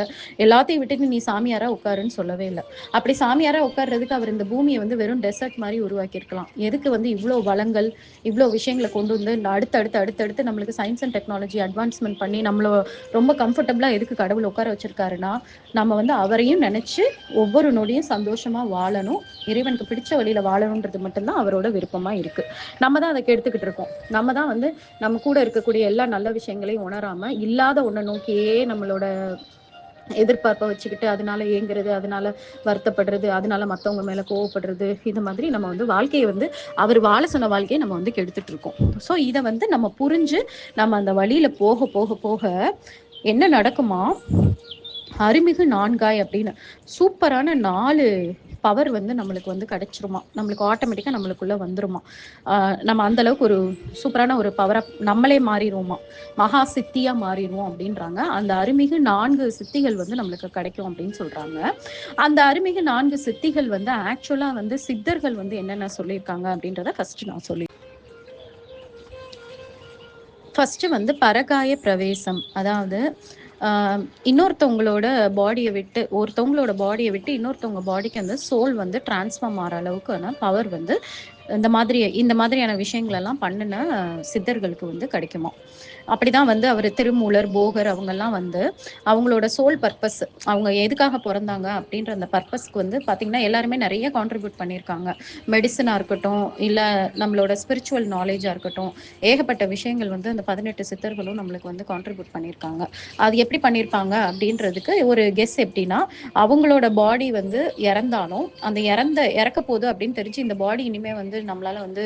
எல்லாத்தையும் விட்டுட்டு நீ சாமியாரா உட்காருன்னு சொல்லவே இல்லை. அப்படி சாமியாரா உட்கார்றதுக்கு அவர் இந்த பூமியை வந்து வெறும் டெசர்ட் மாதிரி உருவாக்கி இருக்கலாம். எதுக்கு வந்து இவ்வளவு வளங்கள், இவ்வளவு விஷயங்களை கொண்டு வந்து அடுத்தடுத்து நம்மளுக்கு சயின்ஸ் அண்ட் டெக்னாலஜி அட்வான்ஸ்மெண்ட் பண்ணி நம்மள ரொம்ப கம்ஃபர்டபுளா எதுக்கு கடவுள் உட்கார வச்சிருக்காருன்னா, நம்ம வந்து அவரையும் நினைச்சு ஒவ்வொரு நொடியும் சந்தோஷமா வாழணும், இறைவனுக்கு பிடிச்ச வழியில வாழணுன்றது மட்டும்தான் அவரோட விருப்பமா இருக்கு. நம்ம தான் அதை கெடுத்துக்கிட்டு இருக்கோம். நம்ம தான் வந்து நம்ம கூட இருக்கக்கூடிய எல்லா நல்ல விஷயங்களையும் உணராம இல்லாத ஒன்றை நோக்கியே நம்மளோட எதிர்பார்ப்பை வச்சுக்கிட்டு அதனால ஏங்குறது, அதனால வருத்தப்படுறது, அதனால மத்தவங்க மேல கோவப்படுறது, இந்த மாதிரி நம்ம வந்து வாழ்க்கையை வந்து அவர் வாழ சொன்ன வாழ்க்கையை நம்ம வந்து கெடுத்துட்டு இருக்கோம். ஸோ இதை வந்து நம்ம புரிஞ்சு நம்ம அந்த வழியில போக போக போக என்ன நடக்குமா, அருமிகு நான்காய் அப்படின்னு சூப்பரான 4 பவர் வந்து நம்மளுக்கு வந்து கிடைச்சிருமா, நம்மளுக்கு ஆட்டோமேட்டிக்கா நம்மளுக்குள்ள வந்துருமா. நம்ம அந்த அளவுக்கு ஒரு சூப்பரான ஒரு பவரா நம்மளே மாறிடுவோமா, மகா சித்தியா மாறிடுவோம் அப்படின்றாங்க. அந்த அருமிகு 4 சித்திகள் வந்து நம்மளுக்கு கிடைக்கும் அப்படின்னு சொல்றாங்க. அந்த அருமிகு 4 சித்திகள் வந்து ஆக்சுவலா வந்து சித்தர்கள் வந்து என்னென்ன சொல்லியிருக்காங்க அப்படின்றத ஃபர்ஸ்ட் நான் சொல்லி ஃபர்ஸ்ட் வந்து பரகாய பிரவேசம். அதாவது இன்னொருத்தவங்களோட பாடியை விட்டு, ஒருத்தவங்களோட பாடியை விட்டு இன்னொருத்தவங்க பாடிக்கு அந்த சோல் வந்து டிரான்ஸ்ஃபார்ம் ஆகிற அளவுக்கான பவர் வந்து இந்த மாதிரியான விஷயங்கள் எல்லாம் பண்ணின சித்தர்களுக்கு வந்து கிடைக்குமா. அப்படிதான் வந்து அவர் திருமூலர், போகர் அவங்கெல்லாம் வந்து அவங்களோட சோல் பர்பஸ், அவங்க எதுக்காக பிறந்தாங்க அப்படின்ற அந்த பர்பஸ்க்கு வந்து பார்த்தீங்கன்னா எல்லாருமே நிறைய கான்ட்ரிபியூட் பண்ணியிருக்காங்க. மெடிசனாக இருக்கட்டும், இல்லை நம்மளோட ஸ்பிரிச்சுவல் நாலேஜாக இருக்கட்டும், ஏகப்பட்ட விஷயங்கள் வந்து அந்த 18 சித்தர்களும் நம்மளுக்கு வந்து கான்ட்ரிபியூட் பண்ணியிருக்காங்க. அது எப்படி பண்ணியிருப்பாங்க அப்படின்றதுக்கு ஒரு கெஸ் எப்படின்னா, அவங்களோட பாடி வந்து இறந்தாலும் அந்த இறக்க போகுது அப்படின்னு தெரிஞ்சு இந்த பாடி இனிமே வந்து நம்மளால வந்து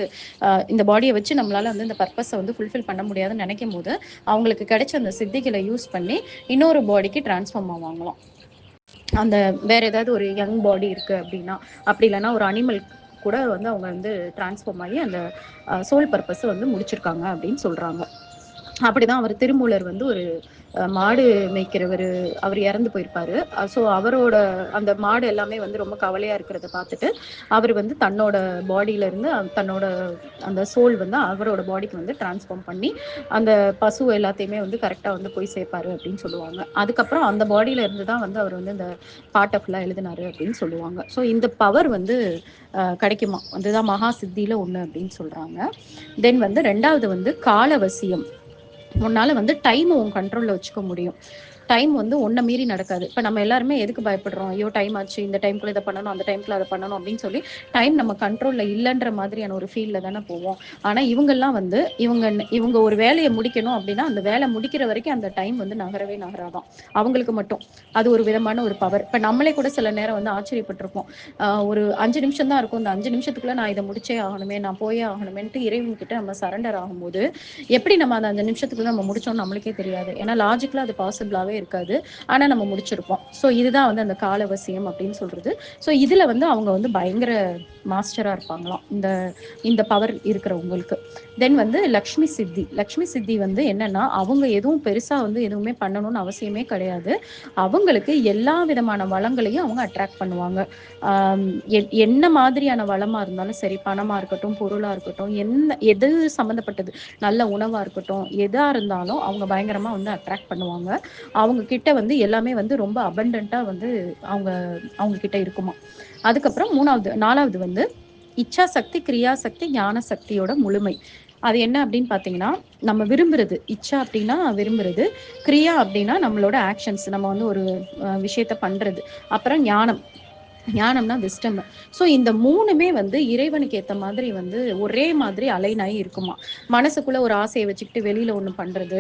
இந்த பாடியை வச்சு நம்மளால வந்து இந்த பர்பஸை வந்து ஃபுல்ஃபில் பண்ண முடியாதுன்னு நினைக்கும் போது அவங்களுக்கு கிடைச்ச அந்த சித்திகளை யூஸ் பண்ணி இன்னொரு பாடிக்கு டிரான்ஸ்ஃபார்ம் ஆவாங்களாம். அந்த வேற ஏதாவது ஒரு யங் பாடி இருக்கு அப்படின்னா, அப்படி இல்லைன்னா ஒரு அனிமல் கூட வந்து அவங்க வந்து டிரான்ஸ்ஃபார்ம் ஆகி அந்த சோல் பர்பஸ் வந்து முடிச்சிருக்காங்க அப்படின்னு சொல்றாங்க. அப்படிதான் அவர் திருமூலர் வந்து ஒரு மாடு மேய்க்கிறவர், அவர் இறந்து போயிருப்பாரு. ஸோ அவரோட அந்த மாடு எல்லாமே வந்து ரொம்ப கவலையா இருக்கிறத பார்த்துட்டு அவர் வந்து தன்னோட பாடியில இருந்து தன்னோட அந்த சோல் வந்து அவரோட பாடிக்கு வந்து டிரான்ஸ்ஃபார்ம் பண்ணி அந்த பசு எல்லாத்தையுமே வந்து கரெக்டாக வந்து போய் சேர்ப்பாரு அப்படின்னு சொல்லுவாங்க. அதுக்கப்புறம் அந்த பாடியில இருந்து தான் வந்து அவர் வந்து இந்த பாட்டை ஃபுல்லாக எழுதினாரு அப்படின்னு சொல்லுவாங்க. ஸோ இந்த பவர் வந்து கிடைக்குமா, அதுதான் மகா சித்தியில ஒன்று அப்படின்னு சொல்றாங்க. தென் வந்து ரெண்டாவது வந்து காலவசியம். உன்னால வந்து டைம் உன் கண்ட்ரோல்ல வச்சுக்க முடியும். டைம் வந்து ஒன்றை மீறி நடக்காது. இப்போ நம்ம எல்லாருமே எதுக்கு பயப்படுறோம், ஐயோ டைம் ஆச்சு, இந்த டைம்குள்ள இதை பண்ணணும், அந்த டைம்குள்ள அதை பண்ணணும் அப்படின்னு சொல்லி டைம் நம்ம கண்ட்ரோல்ல இல்லைன்ற மாதிரியான ஒரு ஃபீல்ல தானே போவோம். ஆனா இவங்கெல்லாம் வந்து இவங்க ஒரு வேலையை முடிக்கணும் அப்படின்னா அந்த வேலை முடிக்கிற வரைக்கும் அந்த டைம் வந்து நகரவே நகராதான் அவங்களுக்கு மட்டும். அது ஒரு விதமான ஒரு பவர். இப்போ நம்மளே கூட சில நேரம் வந்து ஆச்சரியப்பட்டிருப்போம். ஒரு 5 நிமிஷம் தான் இருக்கும், இந்த 5 நிமிஷத்துக்குள்ள நான் இதை முடிச்சே ஆகணுமே, நான் போயே ஆகணுமேன்ட்டு இறைவன் கிட்ட நம்ம சரண்டர் ஆகும்போது எப்படி நம்ம அந்த 5 நிமிஷத்துக்குள்ள நம்ம முடிச்சோம்னு நம்மளுக்கே தெரியாது. ஏன்னா லாஜிக்கலா அது பாசிபிளாவே இருக்காது. ஆனா நம்ம முடிச்சிருப்போம். ஸோ இதுதான் வந்து அந்த காலவசியம் அப்படின்னு சொல்றது. ஸோ இதுல வந்து அவங்க வந்து பயங்கர மாஸ்டரா இருப்பாங்களாம், இந்த இந்த பவர் இருக்கிறவங்களுக்கு. தென் வந்து லக்ஷ்மி சித்தி. லக்ஷ்மி சித்தி வந்து என்னன்னா, அவங்க எதுவும் பெருசா வந்து எதுவுமே பண்ணணும்னு அவசியமே கிடையாது. அவங்களுக்கு எல்லா விதமான வளங்களையும் அவங்க அட்ராக்ட் பண்ணுவாங்க. என்ன மாதிரியான வளமா இருந்தாலும் சரி, பணமா இருக்கட்டும், பொருளா இருக்கட்டும், எது சம்மந்தப்பட்டது, நல்ல உணவா இருக்கட்டும், எதா இருந்தாலும் அவங்க பயங்கரமா வந்து அட்ராக்ட் பண்ணுவாங்க. அவங்க கிட்ட வந்து எல்லாமே வந்து ரொம்ப அபண்டன்ட்டா வந்து அவங்க அவங்க கிட்ட இருக்குமா. அதுக்கப்புறம் 4வது வந்து இச்சா சக்தி, கிரியா சக்தி, ஞான சக்தியோட முழுமை. அது என்ன அப்படின்னு பார்த்தீங்கன்னா, நம்ம விரும்புறது, இச்சா அப்படின்னா விரும்புறது, கிரியா அப்படின்னா நம்மளோட ஆக்ஷன்ஸ், நம்ம வந்து ஒரு விஷயத்த பண்றது, அப்புறம் ஞானம், ஞானம்னா விஸ்டம். ஸோ இந்த 3மே வந்து இறைவனுக்கு ஏற்ற மாதிரி வந்து ஒரே மாதிரி அலைன் ஆகி இருக்குமா. மனசுக்குள்ள ஒரு ஆசையை வச்சுக்கிட்டு வெளியில ஒன்று பண்றது.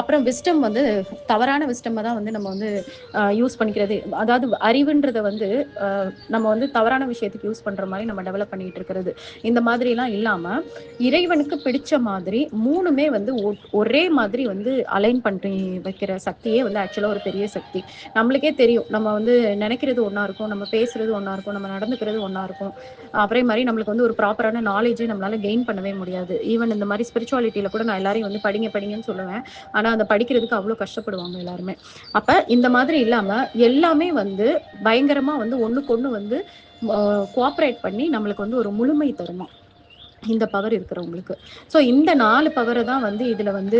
அப்புறம் விஸ்டம் வந்து தவறான விஸ்டமை தான் வந்து நம்ம வந்து யூஸ் பண்ணிக்கிறது. அதாவது அறிவுன்றதை வந்து நம்ம வந்து தவறான விஷயத்துக்கு யூஸ் பண்ற மாதிரி நம்ம டெவலப் பண்ணிட்டு இருக்கிறது. இந்த மாதிரிலாம் இல்லாம இறைவனுக்கு பிடிச்ச மாதிரி 3மே வந்து ஒரே மாதிரி வந்து அலைன் பண்ணி வைக்கிற சக்தியே வந்து ஆக்சுவலா ஒரு பெரிய சக்தி. நம்மளுக்கே தெரியும், நம்ம வந்து நினைக்கிறது ஒண்ணா இருக்கும், நம்ம பேசுறது ஒண்ணா இருக்கும், நம்ம நடந்துக்கிறது ஒண்ணா இருக்கும். அப்புறம் மாதிரி நம்மளுக்கு வந்து ஒரு ப்ராப்பரான நாலேஜே நம்மளால கெயின் பண்ணவே முடியாது. ஈவன் இந்த மாதிரி ஸ்பிரிச்சுவாலிட்டியில கூட நான் எல்லாரையும் வந்து படிங்க படிங்கன்னு சொல்லுவேன். ஆனா அந்த படிக்கிறதுக்கு அவ்வளவு கஷ்டப்படுவாங்க எல்லாருமே. அப்ப இந்த மாதிரி இல்லாம எல்லாமே வந்து பயங்கரமா வந்து ஒண்ணுக்கு ஒண்ணு வந்து கோஆப்ரேட் பண்ணி நம்மளுக்கு வந்து ஒரு முழுமை தருமா இந்த பவர் இருக்கிறவங்களுக்கு. ஸோ இந்த 4 பவரை தான் வந்து இதுல வந்து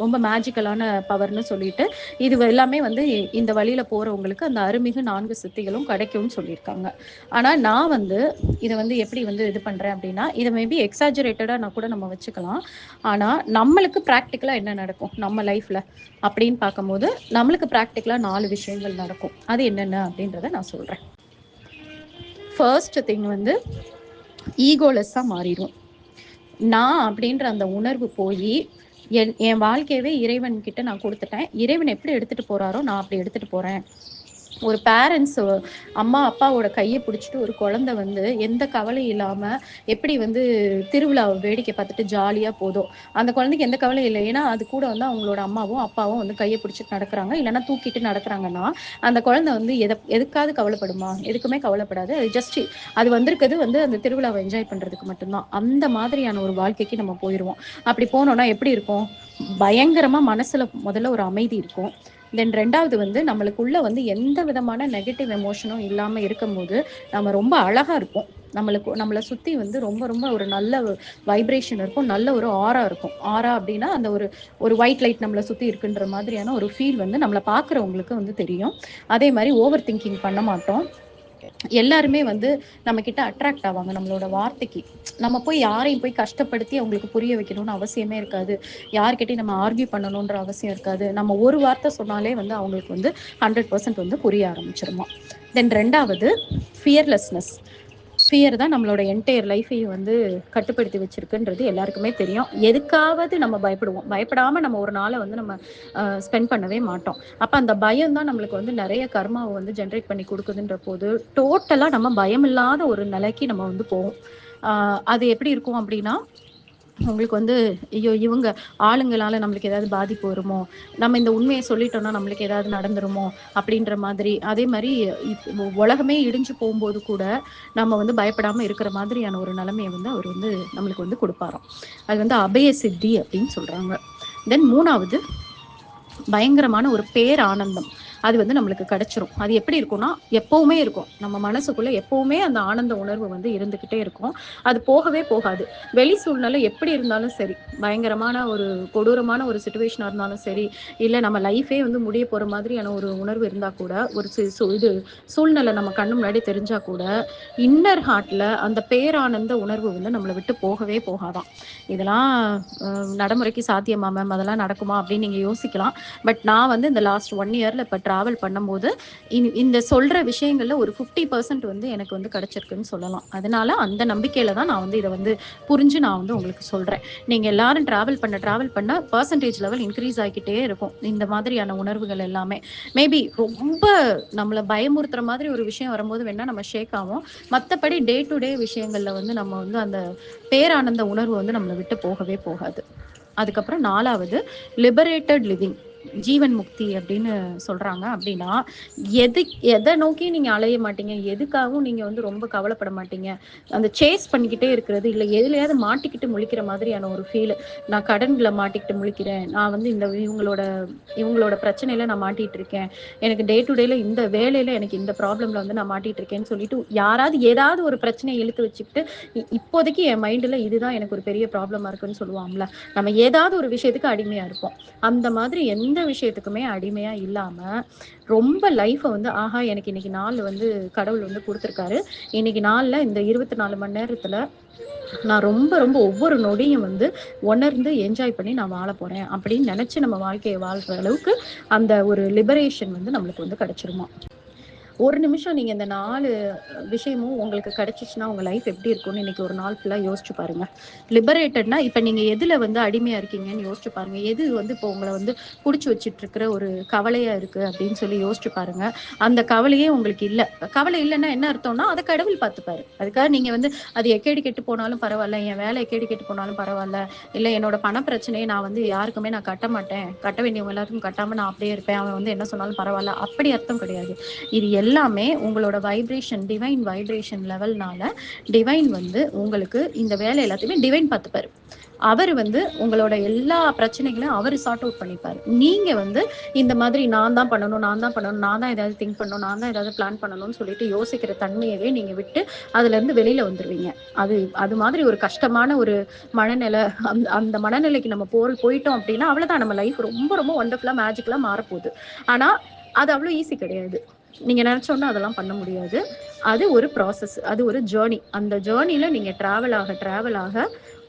ரொம்ப மேஜிக்கலான பவர்னு சொல்லிட்டு இது எல்லாமே வந்து இந்த வழியில போறவங்களுக்கு அந்த அருமிகு 4 சித்திகளும் கிடைக்கும்னு சொல்லியிருக்காங்க. ஆனா நான் வந்து இதை வந்து எப்படி வந்து இது பண்றேன் அப்படின்னா, இதை மேபி எக்ஸாஜரேட்டடா நான் கூட நம்ம வச்சுக்கலாம். ஆனா நம்மளுக்கு ப்ராக்டிக்கலா என்ன நடக்கும் நம்ம லைஃப்ல அப்படின்னு பார்க்கும்போது, நம்மளுக்கு ப்ராக்டிக்கலா 4 விஷயங்கள் நடக்கும். அது என்னென்ன அப்படின்றத நான் சொல்றேன். ஃபர்ஸ்ட் திங் வந்து ஈகோலெஸ்ஸா மாறிடும். நான் அப்படின்ற அந்த உணர்வு போய் என் வாழ்க்கையவே இறைவன் கிட்ட நான் கொடுத்துட்டேன். இறைவன் எப்படி எடுத்துட்டு போறாரோ நான் அப்படி எடுத்துட்டு போறேன் ஒரு பேரண்ட்ஸ் அம்மா அப்பாவோட கையை பிடிச்சிட்டு ஒரு குழந்தை வந்து எந்த கவலையும் இல்லாம எப்படி வந்து திருவிழாவை வேடிக்கை பார்த்துட்டு ஜாலியா போதும், அந்த குழந்தைக்கு எந்த கவலையும் இல்லை. ஏன்னா அது கூட வந்து அவங்களோட அம்மாவும் அப்பாவும் வந்து கையை பிடிச்சிட்டு நடக்கிறாங்க, இல்லைன்னா தூக்கிட்டு நடக்கிறாங்கன்னா அந்த குழந்தை வந்து எதுக்காவது கவலைப்படுமா? எதுக்குமே கவலைப்படாது. அது ஜஸ்ட் அது வந்திருக்கிறது வந்து அந்த திருவிழாவை என்ஜாய் பண்றதுக்கு மட்டும்தான். அந்த மாதிரியான ஒரு வாழ்க்கைக்கு நம்ம போயிடுவோம். அப்படி போனோம்னா எப்படி இருக்கும்? பயங்கரமா மனசுல முதல்ல ஒரு அமைதி இருக்கும். தென் ரெண்டாவது வந்து நம்மளுக்குள்ள வந்து எந்த விதமான நெகட்டிவ் எமோஷனும் இல்லாம இருக்கும்போது நம்ம ரொம்ப அழகா இருப்போம். நம்மளை சுத்தி வந்து ரொம்ப ரொம்ப ஒரு நல்ல வைப்ரேஷன் இருக்கும், நல்ல ஒரு ஆரா இருக்கும். ஆரா அப்படின்னா அந்த ஒரு ஒரு ஒயிட் லைட் நம்மளை சுத்தி இருக்குன்ற மாதிரியான ஒரு ஃபீல் வந்து நம்மளை பார்க்குறவங்களுக்கு வந்து தெரியும். அதே மாதிரி ஓவர் திங்கிங் பண்ண மாட்டோம். எல்லாருமே வந்து நம்ம கிட்ட அட்ராக்ட் ஆவாங்க நம்மளோட வார்த்தைக்கு. நம்ம போய் யாரையும் போய் கஷ்டப்படுத்தி அவங்களுக்கு புரிய வைக்கணும்னு அவசியமே இருக்காது. யார்கிட்டயும் நம்ம ஆர்கியூ பண்ணணுன்ற அவசியம் இருக்காது. நம்ம ஒரு வார்த்தை சொன்னாலே வந்து அவங்களுக்கு வந்து 100% வந்து புரிய ஆரம்பிச்சிருமா. தென் ரெண்டாவது ஃபியர்லெஸ்னஸ். ஃபியர் தான் நம்மளோட என்டையர் லைஃபையும் வந்து கட்டுப்படுத்தி வச்சிருக்குன்றது எல்லாருக்குமே தெரியும். எதுக்காவது நம்ம பயப்படுவோம். பயப்படாம நம்ம ஒரு நாளை வந்து நம்ம ஸ்பெண்ட் பண்ணவே மாட்டோம். அப்ப அந்த பயம் தான் நம்மளுக்கு வந்து நிறைய கர்மாவை வந்து ஜென்ரேட் பண்ணி கொடுக்குதுன்ற போது டோட்டலா நம்ம பயம் இல்லாத ஒரு நிலைக்கு நம்ம வந்து போவோம். அது எப்படி இருக்கும் அப்படின்னா, உங்களுக்கு வந்து ஐயோ இவங்க ஆளுங்களால நம்மளுக்கு ஏதாவது பாதிப்பு வருமோ, நம்ம இந்த உண்மையை சொல்லிட்டோம்னா நம்மளுக்கு ஏதாவது நடந்துருமோ அப்படின்ற மாதிரி. அதே மாதிரி உலகமே இடிஞ்சு போகும்போது கூட நம்ம வந்து பயப்படாம இருக்கிற மாதிரியான ஒரு நிலைமையை வந்து அவர் வந்து நம்மளுக்கு வந்து கொடுப்பாராம். அது வந்து அபய சித்தி அப்படின்னு சொல்றாங்க. தென் மூணாவது பயங்கரமான ஒரு பேர் ஆனந்தம். அது வந்து நம்மளுக்கு கிடைச்சிரும். அது எப்படி இருக்கும்னா எப்பவுமே இருக்கும். நம்ம மனசுக்குள்ள எப்பவுமே அந்த ஆனந்த உணர்வு வந்து இருந்துகிட்டே இருக்கும். அது போகவே போகாது. வெளி சூழ்நிலை எப்படி இருந்தாலும் சரி, பயங்கரமான ஒரு கொடூரமான ஒரு சிச்சுவேஷனா இருந்தாலும் சரி, இல்ல நம்ம லைஃபே வந்து முடிய போற மாதிரியான ஒரு உணர்வு இருந்தா கூட, ஒரு இது சூழ்நிலை நம்ம கண்ணு முன்னாடி தெரிஞ்சா கூட, இன்னர் ஹார்ட்ல அந்த பேரானந்த உணர்வு வந்து நம்மளை விட்டு போகவே போகாதான். இதெல்லாம் நடைமுறைக்கு சாத்தியமா மேம், அதெல்லாம் நடக்குமா அப்படின்னு நீங்க யோசிக்கலாம். பட் நான் வந்து இந்த லாஸ்ட் 1 இயர்ல இப்போ டிராவல் பண்ணும்போது இந்த சொல்ற விஷயங்கள்ல ஒரு 50% வந்து எனக்கு வந்து கிடைச்சிருக்குன்னு சொல்லலாம். அதனால அந்த நம்பிக்கையில தான் நான் வந்து இதை வந்து புரிஞ்சு நான் வந்து உங்களுக்கு சொல்றேன். நீங்க எல்லாரும் டிராவல் பண்ண பர்சன்டேஜ் லெவல் இன்க்ரீஸ் ஆகிக்கிட்டே இருக்கும். இந்த மாதிரியான உணர்வுகள் எல்லாமே மேபி ரொம்ப நம்மளை பயமுறுத்துற மாதிரி ஒரு விஷயம் வரும்போது வேணா நம்ம ஷேக் ஆகும். மற்றபடி டே டு டே விஷயங்கள்ல வந்து நம்ம வந்து அந்த பேரானந்த உணர்வு வந்து நம்மளை விட்டு போகவே போகாது. அதுக்கப்புறம் நாலாவது லிபரேட்டட் லிவிங், ஜீவன் முக்தி அப்படின்னு சொல்றாங்க. அப்படின்னா எதை நோக்கி நீங்க அலைய மாட்டீங்க, எதுக்காகவும் நீங்க வந்து ரொம்ப கவலைப்பட மாட்டீங்க. அந்த சேஸ் பண்ணிக்கிட்டே இருக்கிறது, இல்லை எதுலையாவது மாட்டிக்கிட்டு முழிக்கிற மாதிரியான ஒரு ஃபீல். நான் கடன்களை மாட்டிக்கிட்டு முழிக்கிறேன், நான் வந்து இந்த இவங்களோட பிரச்சனையில நான் மாட்டிட்டு இருக்கேன், எனக்கு டே டு டேல இந்த வேலையில எனக்கு இந்த ப்ராப்ளம்ல வந்து நான் மாட்டிட்டு இருக்கேன்னு சொல்லிட்டு யாராவது ஏதாவது ஒரு பிரச்சனையை இழுத்து வச்சுக்கிட்டு இப்போதைக்கு என் மைண்ட்ல இதுதான் எனக்கு ஒரு பெரிய ப்ராப்ளமா இருக்குன்னு சொல்லுவாங்கல்ல, நம்ம ஏதாவது ஒரு விஷயத்துக்கு அடிமையா இருப்போம். அந்த மாதிரி எந்த விஷயத்துக்குமே அடிமையா இல்லாம ரொம்ப லைஃப்பை வந்து ஆஹா எனக்கு இன்னைக்கு நாள் வந்து கடவுள் வந்து கொடுத்துருக்காரு, இன்னைக்கு நாள்ல இந்த 24 மணி நேரத்துல நான் ரொம்ப ரொம்ப ஒவ்வொரு நொடியும் வந்து உணர்ந்து என்ஜாய் பண்ணி நான் வாழ போறேன் அப்படின்னு நினைச்சு நம்ம வாழ்க்கையை வாழ்ற அளவுக்கு அந்த ஒரு லிபரேஷன் வந்து நம்மளுக்கு வந்து கிடைச்சிருமா. ஒரு நிமிஷம் நீங்க இந்த 4 விஷயமும் உங்களுக்கு கிடைச்சிச்சுன்னா உங்க லைஃப் எப்படி இருக்கும்னு இன்னைக்கு ஒரு நாள் ஃபுல்லா யோசிச்சு பாருங்க. லிபரேட்டட்னா இப்ப நீங்க எதுல வந்து அடிமையா இருக்கீங்கன்னு யோசிச்சு பாருங்க. எது வந்து இப்போ உங்களை வந்து புடிச்சு வச்சிட்டு இருக்கிற ஒரு கவலையா இருக்கு அப்படின்னு சொல்லி யோசிச்சு பாருங்க. அந்த கவலையே உங்களுக்கு இல்ல. கவலை இல்லைன்னா என்ன அர்த்தம்னா அதை கடவுள் பார்த்துப்பாரு. அதுக்காக நீங்க வந்து அது எக்கேடு கெட்டு போனாலும் பரவாயில்ல, என் வேலை எக்கேடு கெட்டு போனாலும் பரவாயில்ல, இல்ல என்னோட பண பிரச்சனையை நான் வந்து யாருக்குமே நான் கட்ட மாட்டேன், கட்ட வேண்டியவங்க எல்லாருக்கும் கட்டாம நான் அப்படியே இருப்பேன், அவன் வந்து என்ன சொன்னாலும் பரவாயில்ல, அப்படி அர்த்தம் கிடையாது. இது எல்லாமே உங்களோட வைப்ரேஷன், டிவைன் வைப்ரேஷன் லெவல்னால டிவைன் வந்து உங்களுக்கு இந்த வேலை எல்லாத்தையுமே டிவைன் பார்த்துப்பாரு. அவர் வந்து உங்களோட எல்லா பிரச்சனைகளையும் அவர் சார்ட் அவுட் பண்ணிப்பாரு. நீங்க வந்து இந்த மாதிரி நான் தான் பண்ணணும், நான் தான் பண்ணணும், நான் தான் ஏதாவது திங்க் பண்ணணும், நான் தான் ஏதாவது பிளான் பண்ணணும்னு சொல்லிட்டு யோசிக்கிற தன்மையவே நீங்க விட்டு அதுல இருந்து வெளியில வந்துருவீங்க. அது அது மாதிரி ஒரு கஷ்டமான ஒரு மனநிலை. அந்த மனநிலைக்கு நம்ம போயிட்டோம் அப்படின்னா அவ்வளவுதான், நம்ம லைஃப் ரொம்ப ரொம்ப ஒண்டர்ஃபுல்லா மேஜிக்கலா மாறப்போகுது. ஆனா அது அவ்வளவு ஈஸி கிடையாது. நீங்க நினைச்சோன்னா அதெல்லாம் பண்ண முடியாது. அது ஒரு ப்ராசஸ், அது ஒரு ஜேர்னி. அந்த ஜேர்னில நீங்க டிராவல் ஆக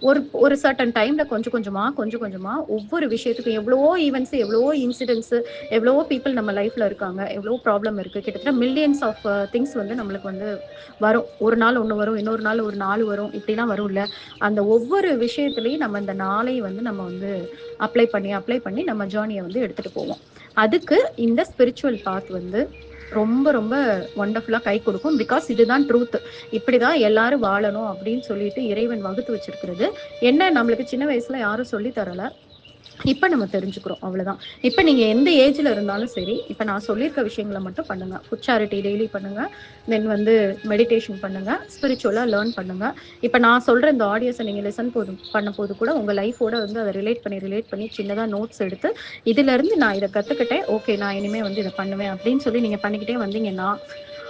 ஒரு ஒரு சர்டன் டைம்ல கொஞ்சம் கொஞ்சமா ஒவ்வொரு விஷயத்துக்கும் எவ்வளவோ ஈவெண்ட்ஸ், எவ்வளவோ இன்சிடென்ட்ஸ், எவ்வளவோ பீப்புள் நம்ம லைஃப்ல இருக்காங்க, எவ்வளவோ ப்ராப்ளம் இருக்கு. கிட்டத்தட்ட மில்லியன்ஸ் ஆஃப் திங்ஸ் வந்து நம்மளுக்கு வந்து வரும். ஒரு நாள் ஒன்று வரும், இன்னொரு நாள் ஒரு 4 வரும், இப்படிலாம் வரும்ல. அந்த ஒவ்வொரு விஷயத்துலையும் நம்ம இந்த நாளையும் வந்து நம்ம வந்து அப்ளை பண்ணி நம்ம ஜேர்னியை வந்து எடுத்துட்டு போவோம். அதுக்கு இந்த ஸ்பிரிச்சுவல் பாத் வந்து ரொம்ப ரொம்ப ஒண்டர்ஃபுல்லா கை கொடுக்கும். பிகாஸ் இதுதான் ட்ரூத். இப்படிதான் எல்லாரும் வாழணும் அப்படின்னு சொல்லிட்டு இறைவன் வகுத்து வச்சிருக்கிறது. என்ன நம்மளுக்கு சின்ன வயசுல யாரும் சொல்லி தரல. இப்ப நம்ம தெரிஞ்சுக்கிறோம். அவ்வளவுதான். இப்ப நீங்க எந்த ஏஜ்ல இருந்தாலும் சரி, இப்ப நான் சொல்லியிருக்க விஷயங்கள மட்டும் பண்ணுங்க. ஃபுட் சேரிட்டி டெய்லி பண்ணுங்க. தென் வந்து மெடிடேஷன் பண்ணுங்க. ஸ்பிரிச்சுவலா லேர்ன் பண்ணுங்க. இப்ப நான் சொல்ற இந்த ஆடியோஸ நீங்க லிசன் பண்ணும்போது கூட உங்க லைஃபோட வந்து அத ரிலேட் பண்ணி சின்னதா நோட்ஸ் எடுத்து, இதிலிருந்து நான் இத கத்துக்கிட்டேன். ஓகே, நான் இனிமே வந்து இத பண்ணுவேன் அப்படின்னு சொல்லி நீங்க பண்ணிக்கிட்டே வந்தீங்கன்னா,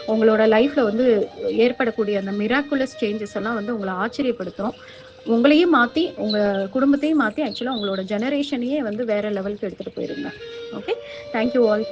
உங்களோட லைஃப்ல வந்து ஏற்படக்கூடிய அந்த மிராக்குலஸ் சேஞ்சஸ் எல்லாம் வந்து உங்கள ஆச்சரியப்படுத்தும். உங்களையும் மாத்தி, உங்க குடும்பத்தையும் மாத்தி, ஆக்சுவலா உங்களோட ஜெனரேஷனையே வந்து வேற லெவலுக்கு எடுத்துட்டு போயிருங்க. ஓகே. Thank you all.